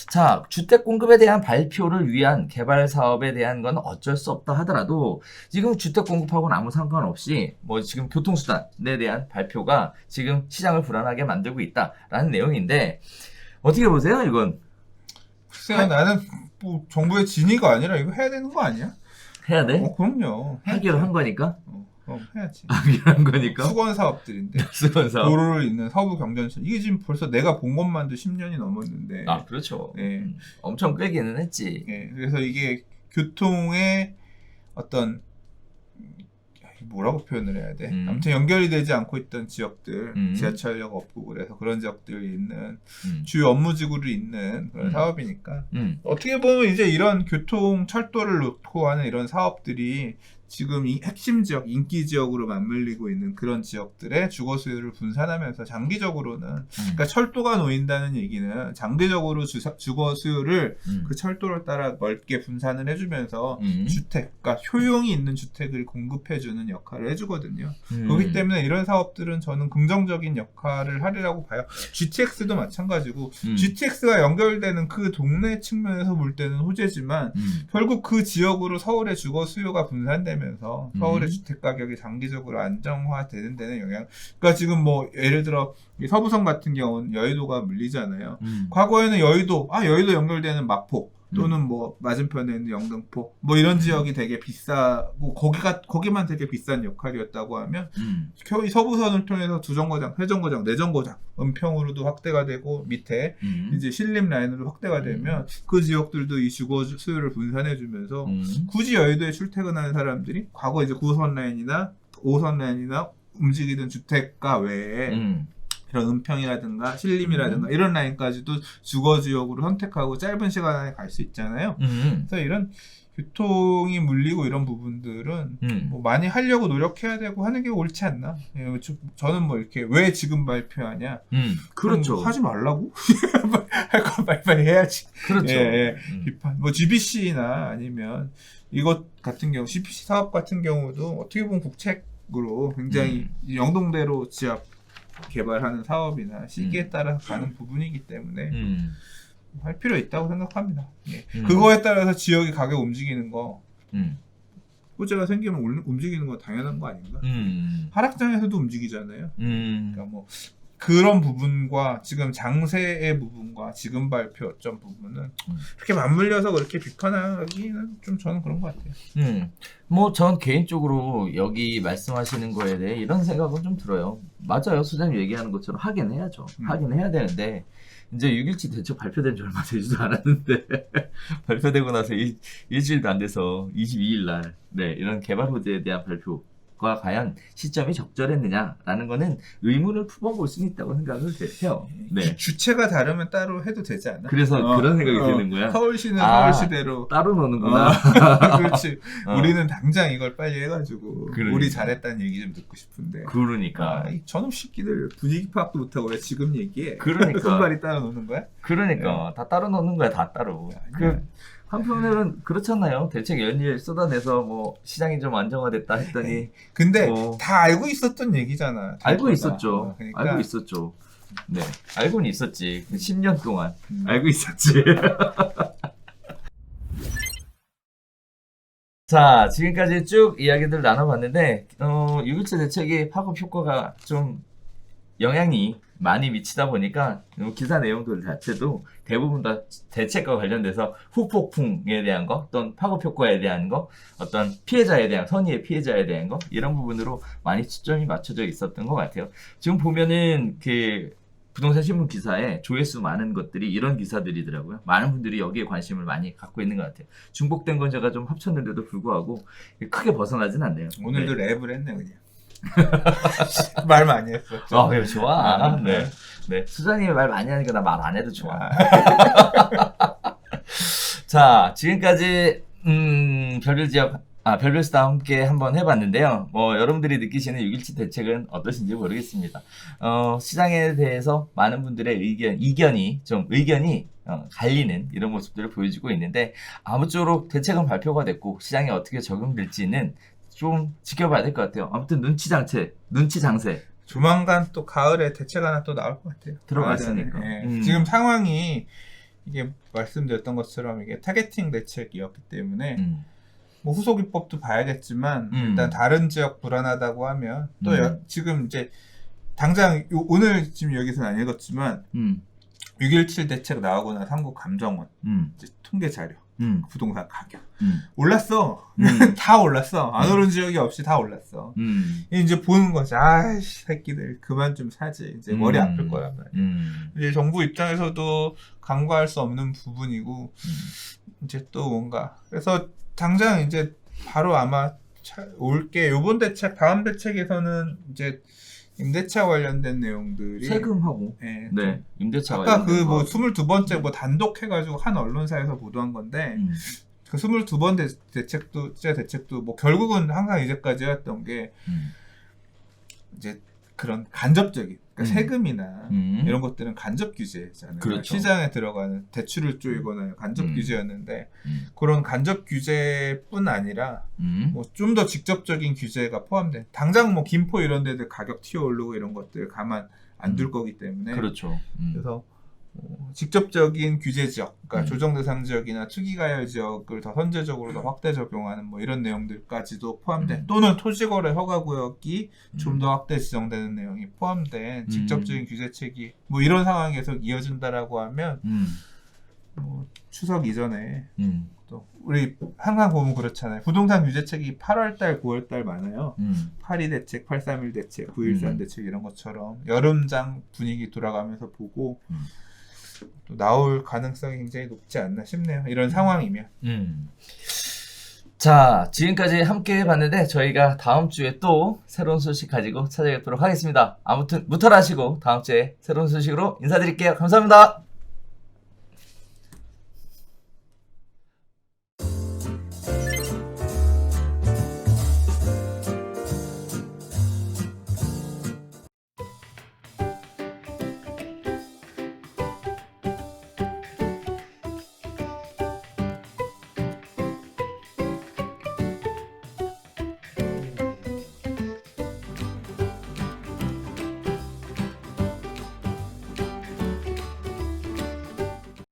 자, 주택 공급에 대한 발표를 위한 개발 사업에 대한 건 어쩔 수 없다 하더라도 지금 주택 공급하고는 아무 상관없이 뭐 지금 교통수단에 대한 발표가 지금 시장을 불안하게 만들고 있다라는 내용인데 어떻게 보세요, 이건? 글쎄요, 나는 뭐 정부의 진위가 아니라 이거 해야 되는 거 아니야? 해야 돼? 그럼요. 하기로 한 거니까? 그럼 해야지. 하기로 한 거니까? 수건 사업들인데. 수건 사업. 도로를 잇는 서부 경전철. 이게 지금 벌써 내가 본 것만도 10년이 넘었는데. 아, 그렇죠. 네. 엄청 끌기는 했지. 네. 그래서 이게 교통의 어떤 뭐라고 표현을 해야 돼? 아무튼 연결이 되지 않고 있던 지역들, 지하철역 없고 그래서 그런 지역들이 있는 주요 업무지구를 잇는 그런 사업이니까 어떻게 보면 이제 이런 교통 철도를 놓고 하는 이런 사업들이 지금 이 핵심 지역, 인기 지역으로 맞물리고 있는 그런 지역들의 주거 수요를 분산하면서 장기적으로는 그러니까 철도가 놓인다는 얘기는 장기적으로 주거 수요를 그 철도를 따라 넓게 분산을 해주면서 주택, 그러니까 효용이 있는 주택을 공급해주는 역할을 해주거든요. 그렇기 때문에 이런 사업들은 저는 긍정적인 역할을 하리라고 봐요. GTX도 마찬가지고 GTX가 연결되는 그 동네 측면에서 볼 때는 호재지만 결국 그 지역으로 서울의 주거 수요가 분산되면 서울의 주택 가격이 장기적으로 안정화되는 데는 영향. 그러니까 지금 뭐 예를 들어 서부선 같은 경우는 여의도가 물리잖아요. 과거에는 여의도 연결되는 마포 또는 뭐 맞은편에 있는 영등포 뭐 이런 지역이 되게 비싸고 거기만 되게 비싼 역할이었다고 하면 이 서부선을 통해서 두 정거장, 세 정거장, 네 정거장 은평으로도 확대가 되고 밑에 이제 신림 라인으로 확대가 되면 그 지역들도 이 주거 수요를 분산해주면서 굳이 여의도에 출퇴근하는 사람들이 과거 이제 9호선 라인이나 5호선 라인이나 움직이던 주택가 외에 이런 은평이라든가 신림이라든가 이런 라인까지도 주거지역으로 선택하고 짧은 시간 안에 갈 수 있잖아요. 그래서 이런 교통이 물리고 이런 부분들은 뭐 많이 하려고 노력해야 되고 하는 게 옳지 않나? 저는 뭐 이렇게 왜 지금 발표하냐? 그렇죠. 하지 말라고? 할 거 빨리빨리 해야지. 그렇죠. 비판. 뭐 GBC나 아니면 이것 같은 경우 CPC 사업 같은 경우도 어떻게 보면 국책으로 굉장히 영동대로 지압 개발하는 사업이나 시기에 따라 가는 부분이기 때문에 할 필요 있다고 생각합니다. 예. 그거에 따라서 지역의 가격 움직이는 거 호재가 생기면 움직이는 건 당연한 거 아닌가? 하락장에서도 움직이잖아요. 그러니까 뭐 그런 부분과 지금 장세의 부분과 지금 발표 어떤 부분은 그렇게 맞물려서 그렇게 비판하기는 좀 저는 그런 것 같아요. 뭐 전 개인적으로 여기 말씀하시는 거에 대해 이런 생각은 좀 들어요. 맞아요. 소장님 얘기하는 것처럼 하긴 해야죠. 하긴 해야 되는데 이제 6.17 대책 발표된 지 얼마 되지도 않았는데 발표되고 나서 일주일도 안 돼서 22일 날 네, 이런 개발 호재에 대한 발표가 과연 시점이 적절했느냐라는 거는 의문을 품어볼 수는 있다고 생각을 해요. 네. 주체가 다르면 따로 해도 되지 않아? 그래서 그런 생각이 드는 거야. 서울시는 서울시대로 따로 노는구나. 그렇지. 우리는 당장 이걸 빨리 해가지고 그러니까. 우리 잘했다는 얘기 좀 듣고 싶은데. 그러니까. 이 저놈 새끼들 분위기 파악도 못하고 왜 지금 얘기해? 그러니까. 손발이 따로 노는 거야? 그러니까 다 따로 노는 거야, 다 따로. 한편으로는 그렇잖아요. 대책 연일 쏟아내서 뭐 시장이 좀 안정화됐다 했더니 근데 다 알고 있었던 얘기잖아. 알고 있었죠. 그러니까. 알고 있었죠. 네, 알고는 있었지. 10년 동안 알고 있었지. 자, 지금까지 쭉 이야기들 나눠봤는데 6.17 대책의 파급 효과가 좀 영향이 많이 미치다 보니까 기사 내용들 자체도 대부분 다 대책과 관련돼서 후폭풍에 대한 거, 어떤 파급 효과에 대한 거, 어떤 피해자에 대한 선의의 피해자에 대한 거 이런 부분으로 많이 초점이 맞춰져 있었던 것 같아요. 지금 보면은 그 부동산 신문 기사에 조회수 많은 것들이 이런 기사들이더라고요. 많은 분들이 여기에 관심을 많이 갖고 있는 것 같아요. 중복된 건 제가 좀 합쳤는데도 불구하고 크게 벗어나진 않네요. 오늘도 랩을 했네 그냥. 말 많이 했어. 그래 좋아. 네. 수장님이 말 많이 하니까 나 말 안 해도 좋아. 자, 지금까지 별별 지역 별별 스타 함께 한번 해봤는데요. 뭐 여러분들이 느끼시는 6.17 대책은 어떠신지 모르겠습니다. 시장에 대해서 많은 분들의 의견이 갈리는 이런 모습들을 보여주고 있는데 아무쪼록 대책은 발표가 됐고 시장에 어떻게 적용될지는 좀 지켜봐야 될 것 같아요. 아무튼 눈치 장세. 조만간 또 가을에 대책 하나 또 나올 것 같아요. 들어갔으니까. 지금 상황이 이게 말씀드렸던 것처럼 이게 타겟팅 대책이었기 때문에 뭐 후속 입법도 봐야겠지만 일단 다른 지역 불안하다고 하면 또 지금 이제 당장 오늘 지금 여기서는 안 읽었지만 6.17 대책 나오고 나서 한국감정원 이제 통계 자료 부동산 가격 올랐어. 다 올랐어. 안 오른 지역이 없이 다 올랐어. 이제 보는 거지. 아이씨 새끼들 그만 좀 사지. 이제 머리 아플 거란 말이야. 이제 정부 입장에서도 간과할 수 없는 부분이고 이제 또 뭔가 그래서 당장 이제 바로 아마 올게 요번 대책 다음 대책에서는 이제 임대차 관련된 내용들이 세금하고 네, 임대차 아까 그 뭐 22번째 뭐 단독 해가지고 한 언론사에서 보도한 건데 그 22번 대책도 뭐 결국은 항상 이제까지 해왔던 게 이제 그런 간접적인 그러니까 세금이나 이런 것들은 간접 규제잖아요. 그렇죠. 시장에 들어가는 대출을 쪼이거나 간접 규제였는데 그런 간접 규제뿐 아니라 뭐 좀 더 직접적인 규제가 포함된 당장 뭐 김포 이런 데들 가격 튀어오르고 이런 것들 가만 안 둘 거기 때문에 그렇죠. 그래서 직접적인 규제 지역, 그러니까 조정 대상 지역이나 투기가열 지역을 더 선제적으로 더 확대 적용하는 뭐 이런 내용들까지도 포함된 또는 토지거래 허가 구역이 좀 더 확대 지정되는 내용이 포함된 직접적인 규제책이 뭐 이런 상황이 계속 이어진다라고 하면 뭐 추석 이전에 또 우리 항상 보면 그렇잖아요. 부동산 규제책이 8월달, 9월달 많아요. 8.2 대책, 8.3.1 대책, 9.13 대책 이런 것처럼 여름장 분위기 돌아가면서 보고 또 나올 가능성이 굉장히 높지 않나 싶네요. 이런 상황이면. 자, 지금까지 함께 해봤는데 저희가 다음 주에 또 새로운 소식 가지고 찾아뵙도록 하겠습니다. 아무튼 무탈하시고 다음 주에 새로운 소식으로 인사드릴게요. 감사합니다.